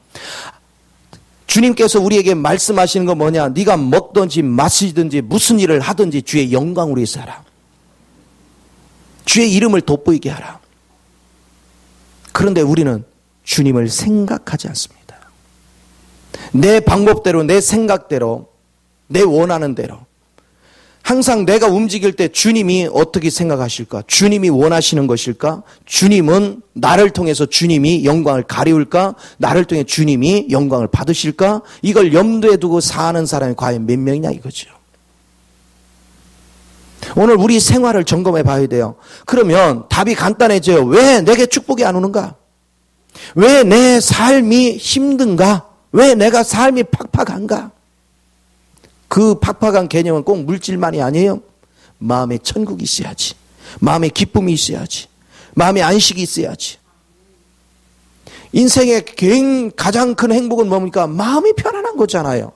주님께서 우리에게 말씀하시는 건 뭐냐? 네가 먹든지 마시든지 무슨 일을 하든지 주의 영광을 위해서 하라. 주의 이름을 돋보이게 하라. 그런데 우리는 주님을 생각하지 않습니다. 내 방법대로, 내 생각대로, 내 원하는 대로. 항상 내가 움직일 때 주님이 어떻게 생각하실까? 주님이 원하시는 것일까? 주님은 나를 통해서 주님이 영광을 가리울까? 나를 통해 주님이 영광을 받으실까? 이걸 염두에 두고 사는 사람이 과연 몇 명이냐 이거죠. 오늘 우리 생활을 점검해 봐야 돼요. 그러면 답이 간단해져요. 왜 내게 축복이 안 오는가? 왜 내 삶이 힘든가? 왜 내가 삶이 팍팍한가? 그 팍팍한 개념은 꼭 물질만이 아니에요. 마음에 천국이 있어야지. 마음에 기쁨이 있어야지. 마음에 안식이 있어야지. 인생의 가장 큰 행복은 뭡니까? 마음이 편안한 거잖아요.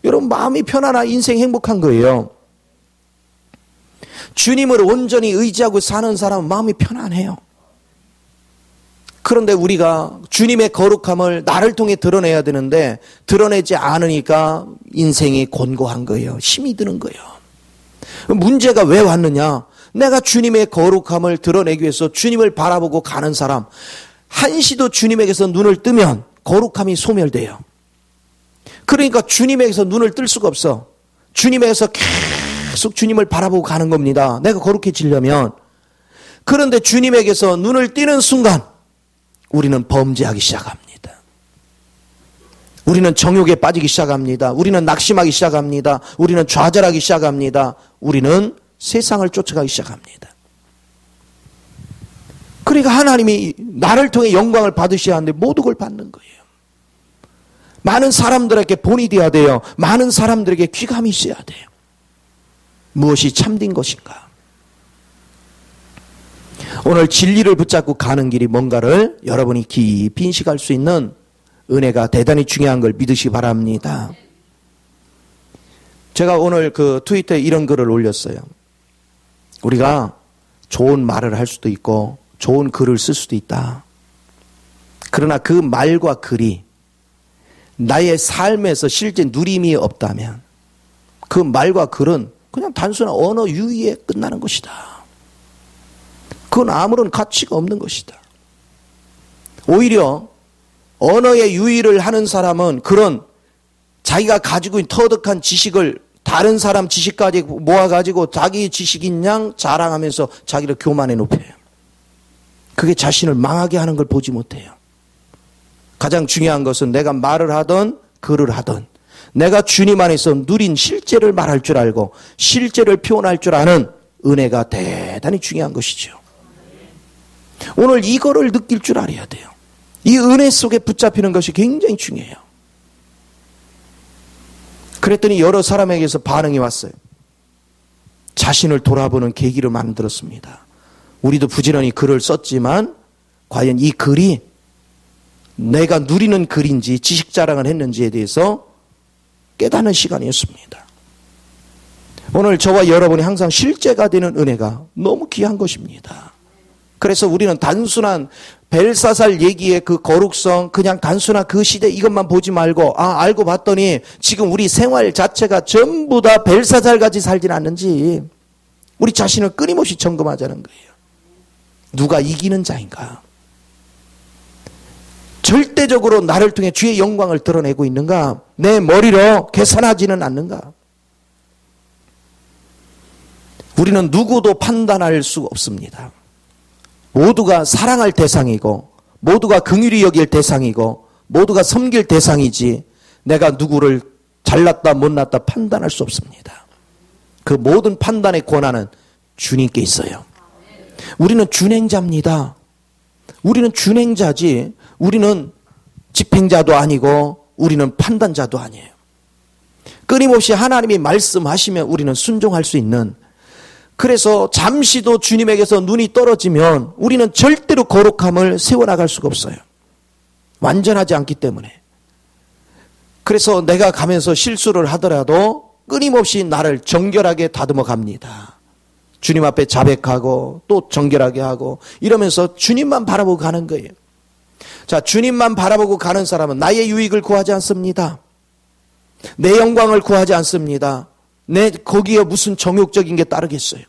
여러분 마음이 편안한 인생 행복한 거예요. 주님을 온전히 의지하고 사는 사람은 마음이 편안해요. 그런데 우리가 주님의 거룩함을 나를 통해 드러내야 되는데 드러내지 않으니까 인생이 곤고한 거예요. 힘이 드는 거예요. 문제가 왜 왔느냐? 내가 주님의 거룩함을 드러내기 위해서 주님을 바라보고 가는 사람, 한시도 주님에게서 눈을 뜨면 거룩함이 소멸돼요. 그러니까 주님에게서 눈을 뜰 수가 없어. 주님에게서 계속 주님을 바라보고 가는 겁니다. 내가 거룩해지려면. 그런데 주님에게서 눈을 띄는 순간 우리는 범죄하기 시작합니다. 우리는 정욕에 빠지기 시작합니다. 우리는 낙심하기 시작합니다. 우리는 좌절하기 시작합니다. 우리는 세상을 쫓아가기 시작합니다. 그러니까 하나님이 나를 통해 영광을 받으셔야 하는데 모독을 받는 거예요. 많은 사람들에게 본이 되어야 돼요. 많은 사람들에게 귀감이 있어야 돼요. 무엇이 참된 것인가? 오늘 진리를 붙잡고 가는 길이 뭔가를 여러분이 깊이 인식할 수 있는 은혜가 대단히 중요한 걸 믿으시기 바랍니다. 제가 오늘 그 트위터에 이런 글을 올렸어요. 우리가 좋은 말을 할 수도 있고 좋은 글을 쓸 수도 있다. 그러나 그 말과 글이 나의 삶에서 실제 누림이 없다면 그 말과 글은 그냥 단순한 언어 유희에 끝나는 것이다. 그건 아무런 가치가 없는 것이다. 오히려 언어의 유희를 하는 사람은 그런 자기가 가지고 있는 터득한 지식을 다른 사람 지식까지 모아가지고 자기 지식인 양 자랑하면서 자기를 교만에 높여요. 그게 자신을 망하게 하는 걸 보지 못해요. 가장 중요한 것은 내가 말을 하든 글을 하든 내가 주님 안에서 누린 실제를 말할 줄 알고 실제를 표현할 줄 아는 은혜가 대단히 중요한 것이죠. 오늘 이거를 느낄 줄 알아야 돼요. 이 은혜 속에 붙잡히는 것이 굉장히 중요해요. 그랬더니 여러 사람에게서 반응이 왔어요. 자신을 돌아보는 계기를 만들었습니다. 우리도 부지런히 글을 썼지만 과연 이 글이 내가 누리는 글인지 지식 자랑을 했는지에 대해서 깨닫는 시간이었습니다. 오늘 저와 여러분이 항상 실제가 되는 은혜가 너무 귀한 것입니다. 그래서 우리는 단순한 벨사살 얘기의 그 거룩성, 그냥 단순한 그 시대 이것만 보지 말고 알고 봤더니 지금 우리 생활 자체가 전부 다 벨사살같이 살진 않는지 우리 자신을 끊임없이 점검하자는 거예요. 누가 이기는 자인가? 절대적으로 나를 통해 주의 영광을 드러내고 있는가? 내 머리로 계산하지는 않는가? 우리는 누구도 판단할 수가 없습니다. 모두가 사랑할 대상이고 모두가 긍휼히 여길 대상이고 모두가 섬길 대상이지 내가 누구를 잘났다 못났다 판단할 수 없습니다. 그 모든 판단의 권한은 주님께 있어요. 우리는 준행자입니다. 우리는 준행자지 우리는 집행자도 아니고 우리는 판단자도 아니에요. 끊임없이 하나님이 말씀하시면 우리는 순종할 수 있는, 그래서 잠시도 주님에게서 눈이 떨어지면 우리는 절대로 거룩함을 세워나갈 수가 없어요. 완전하지 않기 때문에. 그래서 내가 가면서 실수를 하더라도 끊임없이 나를 정결하게 다듬어 갑니다. 주님 앞에 자백하고 또 정결하게 하고 이러면서 주님만 바라보고 가는 거예요. 자, 주님만 바라보고 가는 사람은 나의 유익을 구하지 않습니다. 내 영광을 구하지 않습니다. 거기에 무슨 정욕적인 게 따르겠어요.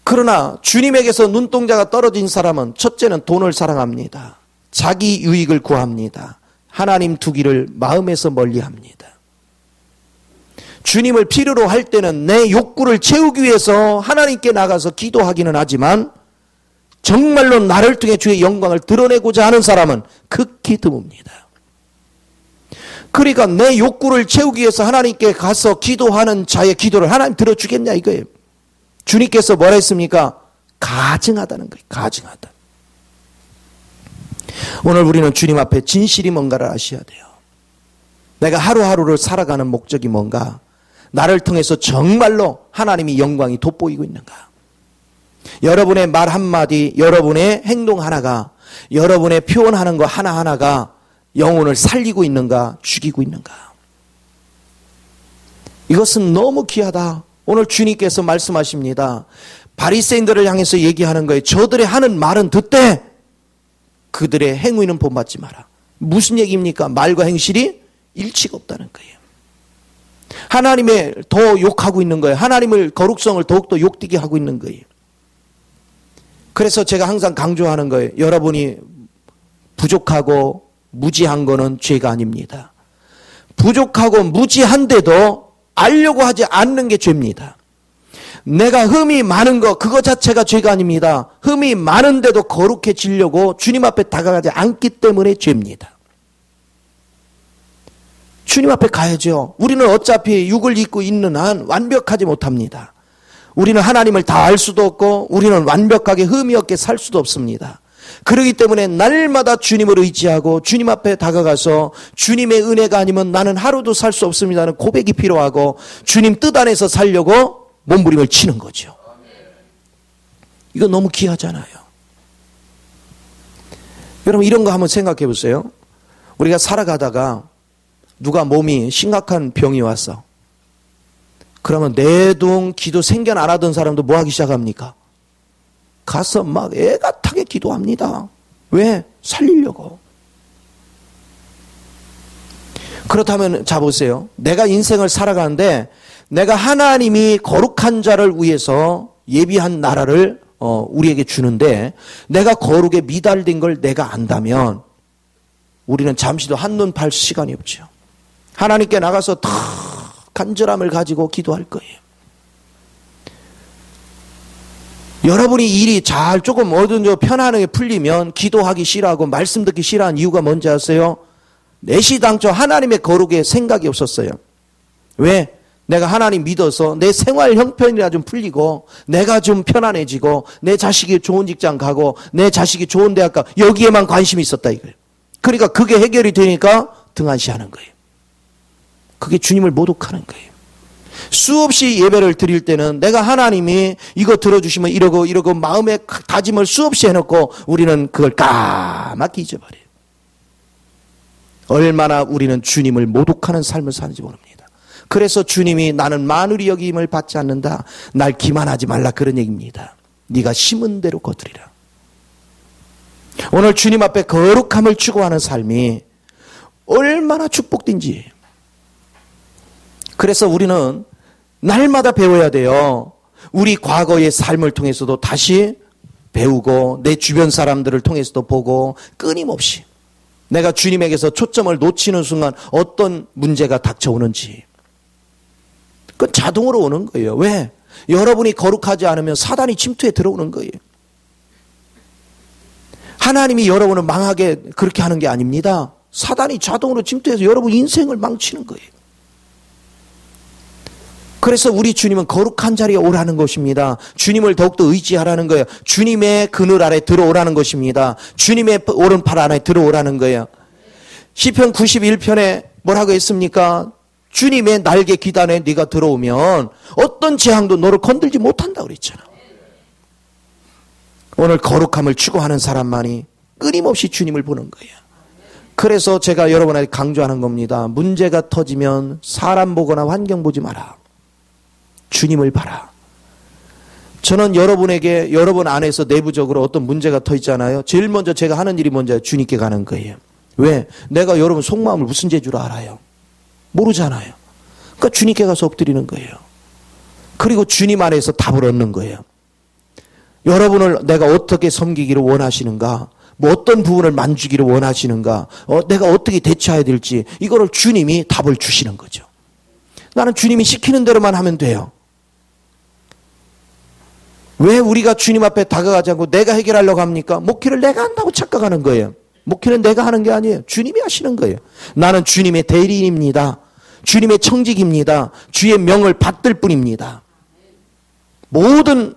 그러나 주님에게서 눈동자가 떨어진 사람은 첫째는 돈을 사랑합니다. 자기 유익을 구합니다. 하나님 두기를 마음에서 멀리합니다. 주님을 필요로 할 때는 내 욕구를 채우기 위해서 하나님께 나가서 기도하기는 하지만 정말로 나를 통해 주의 영광을 드러내고자 하는 사람은 극히 드뭅니다. 그러니까 내 욕구를 채우기 위해서 하나님께 가서 기도하는 자의 기도를 하나님 들어주겠냐 이거예요. 주님께서 뭐라 했습니까? 가증하다는 거예요. 가증하다. 오늘 우리는 주님 앞에 진실이 뭔가를 아셔야 돼요. 내가 하루하루를 살아가는 목적이 뭔가, 나를 통해서 정말로 하나님이 영광이 돋보이고 있는가. 여러분의 말 한마디, 여러분의 행동 하나가, 여러분의 표현하는 거 하나하나가 영혼을 살리고 있는가, 죽이고 있는가. 이것은 너무 귀하다. 오늘 주님께서 말씀하십니다. 바리새인들을 향해서 얘기하는 거예요. 저들의 하는 말은 듣되 그들의 행위는 본받지 마라. 무슨 얘기입니까? 말과 행실이 일치가 없다는 거예요. 하나님의 더 욕하고 있는 거예요. 하나님을 거룩성을 더욱더 욕되게 하고 있는 거예요. 그래서 제가 항상 강조하는 거예요. 여러분이 부족하고 무지한 거는 죄가 아닙니다. 부족하고 무지한데도 알려고 하지 않는 게 죄입니다. 내가 흠이 많은 거 그거 자체가 죄가 아닙니다. 흠이 많은데도 거룩해지려고 주님 앞에 다가가지 않기 때문에 죄입니다. 주님 앞에 가야죠. 우리는 어차피 육을 입고 있는 한 완벽하지 못합니다. 우리는 하나님을 다 알 수도 없고 우리는 완벽하게 흠이 없게 살 수도 없습니다. 그렇기 때문에 날마다 주님을 의지하고 주님 앞에 다가가서 주님의 은혜가 아니면 나는 하루도 살 수 없습니다는 고백이 필요하고 주님 뜻 안에서 살려고 몸부림을 치는 거죠. 이거 너무 귀하잖아요. 여러분 이런 거 한번 생각해 보세요. 우리가 살아가다가 누가 몸이 심각한 병이 왔어. 그러면 내동 기도 생견 안 하던 사람도 뭐 하기 시작합니까? 가서 막 애가 타게 기도합니다. 왜? 살리려고. 그렇다면 자 보세요. 내가 인생을 살아가는데 내가 하나님이 거룩한 자를 위해서 예비한 나라를 우리에게 주는데 내가 거룩에 미달된 걸 내가 안다면 우리는 잠시도 한눈 팔 시간이 없죠. 하나님께 나가서 다 간절함을 가지고 기도할 거예요. 여러분이 일이 잘 조금 어느 편안하게 풀리면 기도하기 싫어하고 말씀 듣기 싫어하는 이유가 뭔지 아세요? 내시당초 하나님의 거룩에 생각이 없었어요. 왜? 내가 하나님 믿어서 내 생활 형편이라 좀 풀리고 내가 좀 편안해지고 내 자식이 좋은 직장 가고 내 자식이 좋은 대학 가고 여기에만 관심이 있었다 이거예요. 그러니까 그게 해결이 되니까 등한시하는 거예요. 그게 주님을 모독하는 거예요. 수없이 예배를 드릴 때는 내가 하나님이 이거 들어주시면 이러고 마음의 다짐을 수없이 해놓고 우리는 그걸 까맣게 잊어버려요. 얼마나 우리는 주님을 모독하는 삶을 사는지 모릅니다. 그래서 주님이 나는 만울이 여김을 받지 않는다. 날 기만하지 말라 그런 얘기입니다. 네가 심은 대로 거두리라. 오늘 주님 앞에 거룩함을 추구하는 삶이 얼마나 축복된지. 그래서 우리는 날마다 배워야 돼요. 우리 과거의 삶을 통해서도 다시 배우고 내 주변 사람들을 통해서도 보고 끊임없이 내가 주님에게서 초점을 놓치는 순간 어떤 문제가 닥쳐오는지 그건 자동으로 오는 거예요. 왜? 여러분이 거룩하지 않으면 사단이 침투해 들어오는 거예요. 하나님이 여러분을 망하게 그렇게 하는 게 아닙니다. 사단이 자동으로 침투해서 여러분 인생을 망치는 거예요. 그래서 우리 주님은 거룩한 자리에 오라는 것입니다. 주님을 더욱더 의지하라는 거예요. 주님의 그늘 아래 들어오라는 것입니다. 주님의 오른팔 안에 들어오라는 거예요. 시편 91편에 뭐라고 했습니까? 주님의 날개 기단에 네가 들어오면 어떤 재앙도 너를 건들지 못한다고 그랬잖아. 오늘 거룩함을 추구하는 사람만이 끊임없이 주님을 보는 거예요. 그래서 제가 여러분에게 강조하는 겁니다. 문제가 터지면 사람 보거나 환경 보지 마라. 주님을 봐라. 저는 여러분에게 여러분 안에서 내부적으로 어떤 문제가 터있잖아요. 제일 먼저 제가 하는 일이 뭔지 주님께 가는 거예요. 왜? 내가 여러분 속마음을 무슨 죄줄 알아요? 모르잖아요. 그러니까 주님께 가서 엎드리는 거예요. 그리고 주님 안에서 답을 얻는 거예요. 여러분을 내가 어떻게 섬기기를 원하시는가? 뭐 어떤 부분을 만지기를 원하시는가? 내가 어떻게 대처해야 될지 이거를 주님이 답을 주시는 거죠. 나는 주님이 시키는 대로만 하면 돼요. 왜 우리가 주님 앞에 다가가지 않고 내가 해결하려고 합니까? 목회를 내가 한다고 착각하는 거예요. 목회는 내가 하는 게 아니에요. 주님이 하시는 거예요. 나는 주님의 대리인입니다. 주님의 청직입니다. 주의 명을 받들 뿐입니다. 모든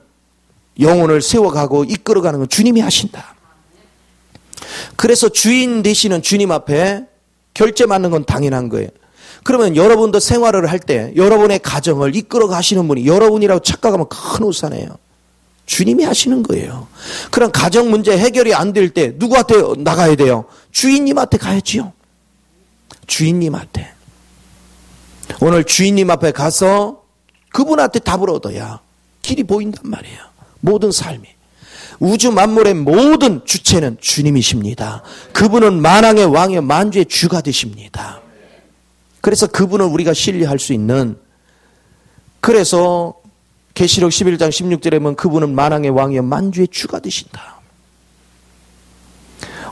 영혼을 세워가고 이끌어가는 건 주님이 하신다. 그래서 주인 되시는 주님 앞에 결제 맞는 건 당연한 거예요. 그러면 여러분도 생활을 할 때 여러분의 가정을 이끌어 가시는 분이 여러분이라고 착각하면 큰 오산이에요. 주님이 하시는 거예요. 그런 가정 문제 해결이 안 될 때 누구한테 나가야 돼요? 주인님한테 가야지요. 주인님한테. 오늘 주인님 앞에 가서 그분한테 답을 얻어야 길이 보인단 말이에요. 모든 삶이. 우주 만물의 모든 주체는 주님이십니다. 그분은 만왕의 왕이요 만주의 주가 되십니다. 그래서 그분을 우리가 신뢰할 수 있는, 그래서 계시록 11장 16절에 보면 그분은 만왕의 왕이요 만주의 주가 되신다.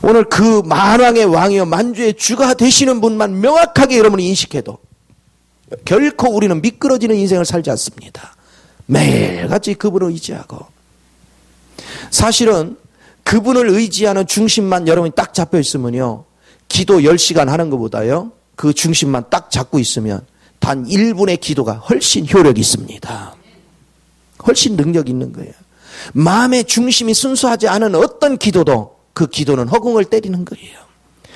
오늘 그 만왕의 왕이요 만주의 주가 되시는 분만 명확하게 여러분이 인식해도 결코 우리는 미끄러지는 인생을 살지 않습니다. 매일같이 그분을 의지하고, 사실은 그분을 의지하는 중심만 여러분이 딱 잡혀 있으면요, 기도 10시간 하는 것보다요 그 중심만 딱 잡고 있으면 단 1분의 기도가 훨씬 효력이 있습니다. 훨씬 능력이 있는 거예요. 마음의 중심이 순수하지 않은 어떤 기도도 그 기도는 허공을 때리는 거예요.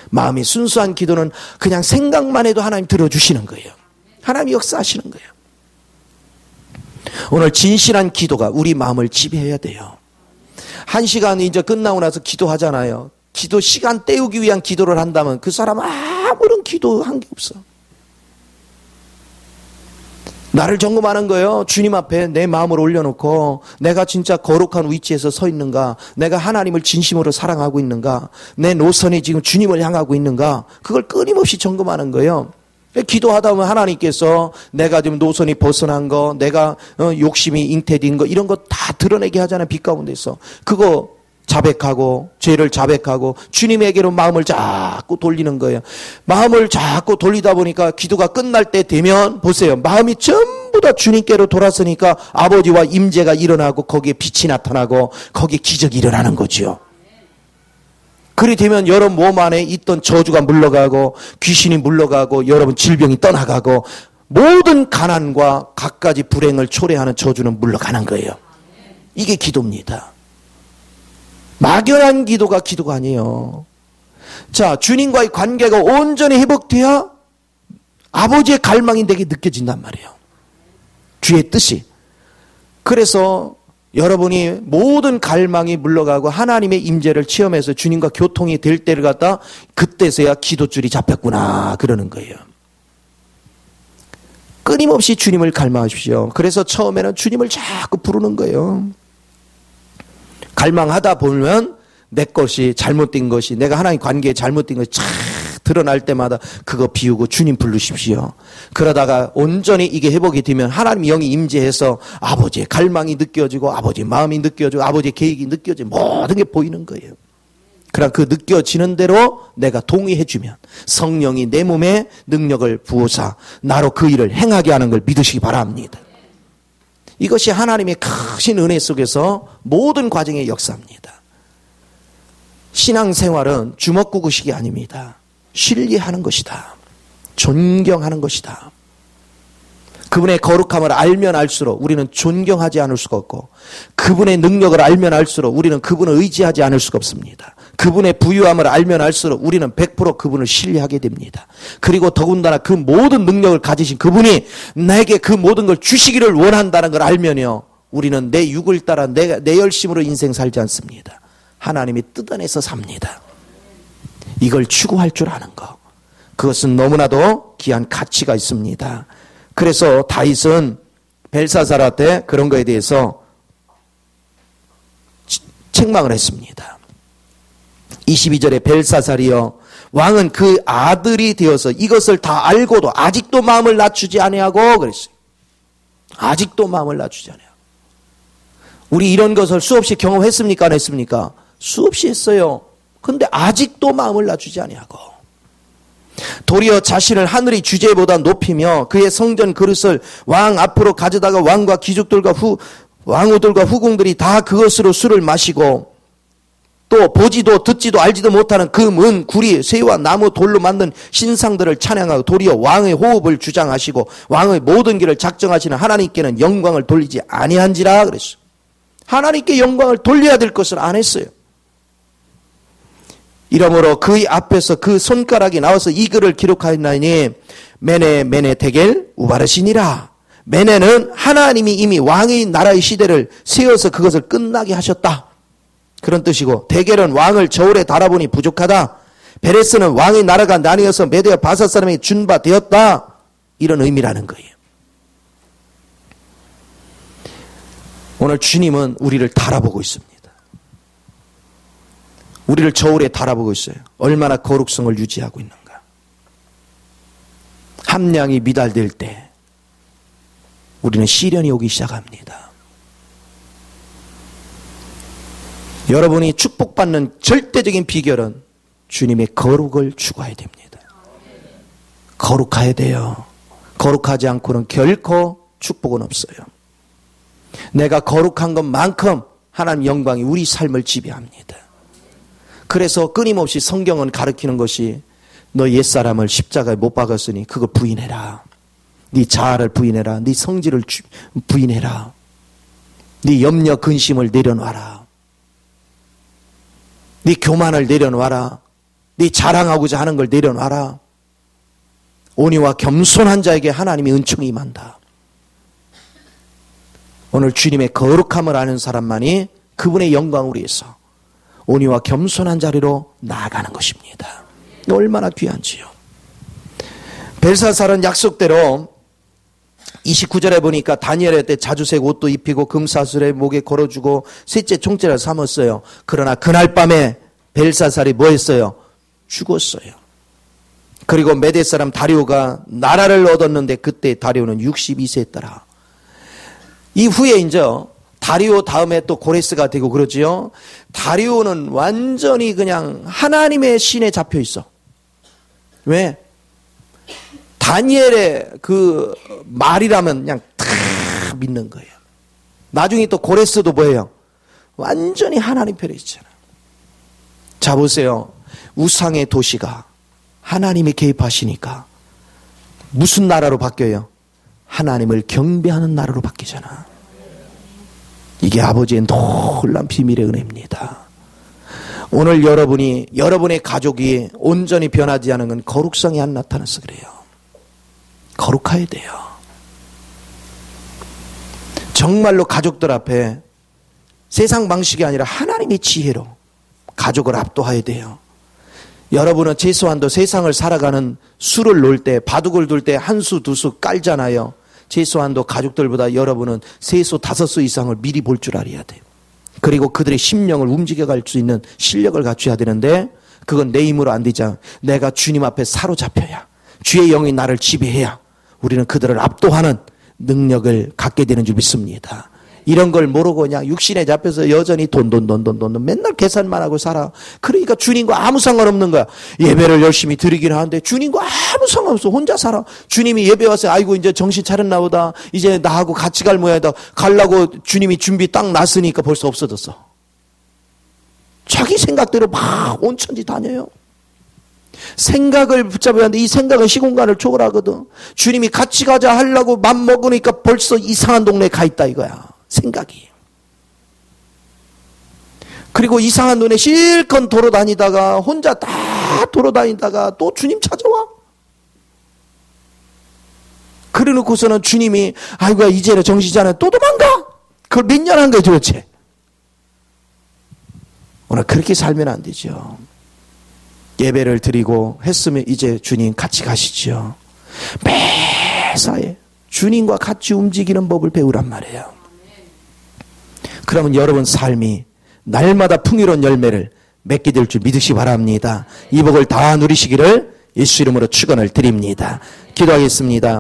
마음이 순수한 기도는 그냥 생각만 해도 하나님 들어주시는 거예요. 하나님이 역사하시는 거예요. 오늘 진실한 기도가 우리 마음을 지배해야 돼요. 1시간이 이제 끝나고 나서 기도하잖아요. 기도 시간 때우기 위한 기도를 한다면 그 사람 아무런 기도한 게 없어. 나를 점검하는 거예요. 주님 앞에 내 마음을 올려놓고 내가 진짜 거룩한 위치에서 서 있는가, 내가 하나님을 진심으로 사랑하고 있는가, 내 노선이 지금 주님을 향하고 있는가, 그걸 끊임없이 점검하는 거예요. 기도하다 보면 하나님께서 내가 지금 노선이 벗어난 거, 내가 욕심이 잉태된 거, 이런 거 다 드러내게 하잖아요. 빛 가운데서. 그거 자백하고, 죄를 자백하고 주님에게로 마음을 자꾸 돌리는 거예요. 마음을 자꾸 돌리다 보니까 기도가 끝날 때 되면 보세요, 마음이 전부 다 주님께로 돌아서니까 아버지와 임재가 일어나고 거기에 빛이 나타나고 거기에 기적이 일어나는 거죠. 그리 되면 여러분 몸 안에 있던 저주가 물러가고 귀신이 물러가고 여러분 질병이 떠나가고 모든 가난과 갖가지 불행을 초래하는 저주는 물러가는 거예요. 이게 기도입니다. 막연한 기도가 기도가 아니에요. 자, 주님과의 관계가 온전히 회복돼야 아버지의 갈망이 내게 느껴진단 말이에요. 주의 뜻이. 그래서 여러분이 모든 갈망이 물러가고 하나님의 임재를 체험해서 주님과 교통이 될 때를 갖다 그때서야 기도줄이 잡혔구나 그러는 거예요. 끊임없이 주님을 갈망하십시오. 그래서 처음에는 주님을 자꾸 부르는 거예요. 갈망하다 보면 내 것이 잘못된 것이, 내가 하나님 관계에 잘못된 것이 쫙 드러날 때마다 그거 비우고 주님 부르십시오. 그러다가 온전히 이게 회복이 되면 하나님 영이 임재해서 아버지의 갈망이 느껴지고 아버지의 마음이 느껴지고 아버지의 계획이 느껴지고 모든 게 보이는 거예요. 그럼 그 느껴지는 대로 내가 동의해 주면 성령이 내 몸에 능력을 부어서 나로 그 일을 행하게 하는 걸 믿으시기 바랍니다. 이것이 하나님의 크신 은혜 속에서 모든 과정의 역사입니다. 신앙생활은 주먹구구식이 아닙니다. 신뢰하는 것이다. 존경하는 것이다. 그분의 거룩함을 알면 알수록 우리는 존경하지 않을 수가 없고, 그분의 능력을 알면 알수록 우리는 그분을 의지하지 않을 수가 없습니다. 그분의 부유함을 알면 알수록 우리는 100% 그분을 신뢰하게 됩니다. 그리고 더군다나 그 모든 능력을 가지신 그분이 내게 그 모든 걸 주시기를 원한다는 걸 알면요, 우리는 내 육을 따라 내 열심으로 인생 살지 않습니다. 하나님이 뜯어내서 삽니다. 이걸 추구할 줄 아는 것, 그것은 너무나도 귀한 가치가 있습니다. 그래서 다윗은 벨사살한테 그런 거에 대해서 책망을 했습니다. 22절에 벨사살이여, 왕은 그 아들이 되어서 이것을 다 알고도 아직도 마음을 낮추지 아니하고, 그랬어요. 아직도 마음을 낮추지 아니하고. 우리 이런 것을 수없이 경험했습니까? 안 했습니까? 수없이 했어요. 근데 아직도 마음을 낮추지 아니하고, 도리어 자신을 하늘의 주제보다 높이며 그의 성전 그릇을 왕 앞으로 가져다가 왕과 귀족들과 왕후들과 후궁들이 다 그것으로 술을 마시고, 또 보지도 듣지도 알지도 못하는 금, 은, 구리, 쇠와 나무, 돌로 만든 신상들을 찬양하고, 도리어 왕의 호흡을 주장하시고 왕의 모든 길을 작정하시는 하나님께는 영광을 돌리지 아니한지라 그랬어요. 하나님께 영광을 돌려야 될 것을 안 했어요. 이러므로 그의 앞에서 그 손가락이 나와서 이 글을 기록하였나니 메네 메네 테겔 우바르시니라. 메네는 하나님이 이미 왕의 나라의 시대를 세워서 그것을 끝나게 하셨다, 그런 뜻이고, 테겔은 왕을 저울에 달아보니 부족하다. 베레스는 왕의 나라가 나뉘어서 메대와 바사 사람에게 준 바 되었다, 이런 의미라는 거예요. 오늘 주님은 우리를 달아보고 있습니다. 우리를 저울에 달아보고 있어요. 얼마나 거룩성을 유지하고 있는가. 함량이 미달될 때 우리는 시련이 오기 시작합니다. 여러분이 축복받는 절대적인 비결은 주님의 거룩을 추구해야 됩니다. 거룩해야 돼요. 거룩하지 않고는 결코 축복은 없어요. 내가 거룩한 것만큼 하나님 영광이 우리 삶을 지배합니다. 그래서 끊임없이 성경은 가르치는 것이, 너 옛사람을 십자가에 못 박았으니 그걸 부인해라. 네 자아를 부인해라. 네 성질을 부인해라. 네 염려 근심을 내려놔라. 네 교만을 내려놔라. 네 자랑하고자 하는 걸 내려놔라. 온유와 겸손한 자에게 하나님의 은총이 임한다. 오늘 주님의 거룩함을 아는 사람만이 그분의 영광을 위해서 온유와 겸손한 자리로 나아가는 것입니다. 얼마나 귀한지요. 벨사살은 약속대로 29절에 보니까 다니엘의 때 자주색 옷도 입히고 금사슬에 목에 걸어주고 셋째 총재를 삼았어요. 그러나 그날 밤에 벨사살이 뭐 했어요? 죽었어요. 그리고 메대 사람 다리오가 나라를 얻었는데 그때 다리오는 62세였더라. 이후에 이제 다리오 다음에 또 고레스가 되고 그러지요. 다리오는 완전히 그냥 하나님의 신에 잡혀 있어. 왜? 다니엘의 그 말이라면 그냥 다 믿는 거예요. 나중에 또 고레스도 뭐예요? 완전히 하나님 편에 있잖아. 자 보세요. 우상의 도시가 하나님이 개입하시니까 무슨 나라로 바뀌어요? 하나님을 경배하는 나라로 바뀌잖아. 이게 아버지의 놀라운 비밀의 은혜입니다. 오늘 여러분의 가족이 온전히 변하지 않은 건 거룩성이 안 나타나서 그래요. 거룩해야 돼요. 정말로 가족들 앞에 세상 방식이 아니라 하나님의 지혜로 가족을 압도해야 돼요. 여러분은 최소한도 세상을 살아가는 수를 놓을 때, 바둑을 둘 때 한 수, 두 수 깔잖아요. 최소한도 가족들보다 여러분은 세 수, 다섯 수 이상을 미리 볼 줄 알아야 돼요. 그리고 그들의 심령을 움직여갈 수 있는 실력을 갖춰야 되는데, 그건 내 힘으로 안 되잖아. 내가 주님 앞에 사로잡혀야, 주의 영이 나를 지배해야 우리는 그들을 압도하는 능력을 갖게 되는 줄 믿습니다. 이런 걸 모르고 그냥 육신에 잡혀서 여전히 돈 맨날 계산만 하고 살아. 그러니까 주님과 아무 상관없는 거야. 예배를 열심히 드리긴 하는데 주님과 아무 상관없어. 혼자 살아. 주님이 예배 와서 아이고 이제 정신 차렸나 보다. 이제 나하고 같이 갈 모양이다. 가려고 주님이 준비 딱 났으니까 벌써 없어졌어. 자기 생각대로 막 온천지 다녀요. 생각을 붙잡아야 하는데 이 생각은 시공간을 초월하거든. 주님이 같이 가자 하려고 맘 먹으니까 벌써 이상한 동네에 가 있다 이거야. 생각이. 그리고 이상한 눈에 실컷 돌아다니다가 혼자 다 돌아다니다가 또 주님 찾아와. 그래 놓고서는 주님이 아이고야 이제는 정신이잖아 또 도망가. 그걸 몇 년 한 거야 도대체. 오늘 그렇게 살면 안 되죠. 예배를 드리고 했으면 이제 주님 같이 가시죠. 매사에 주님과 같이 움직이는 법을 배우란 말이에요. 그러면 여러분 삶이 날마다 풍요로운 열매를 맺게 될 줄 믿으시기 바랍니다. 이 복을 다 누리시기를 예수 이름으로 축원을 드립니다. 기도하겠습니다.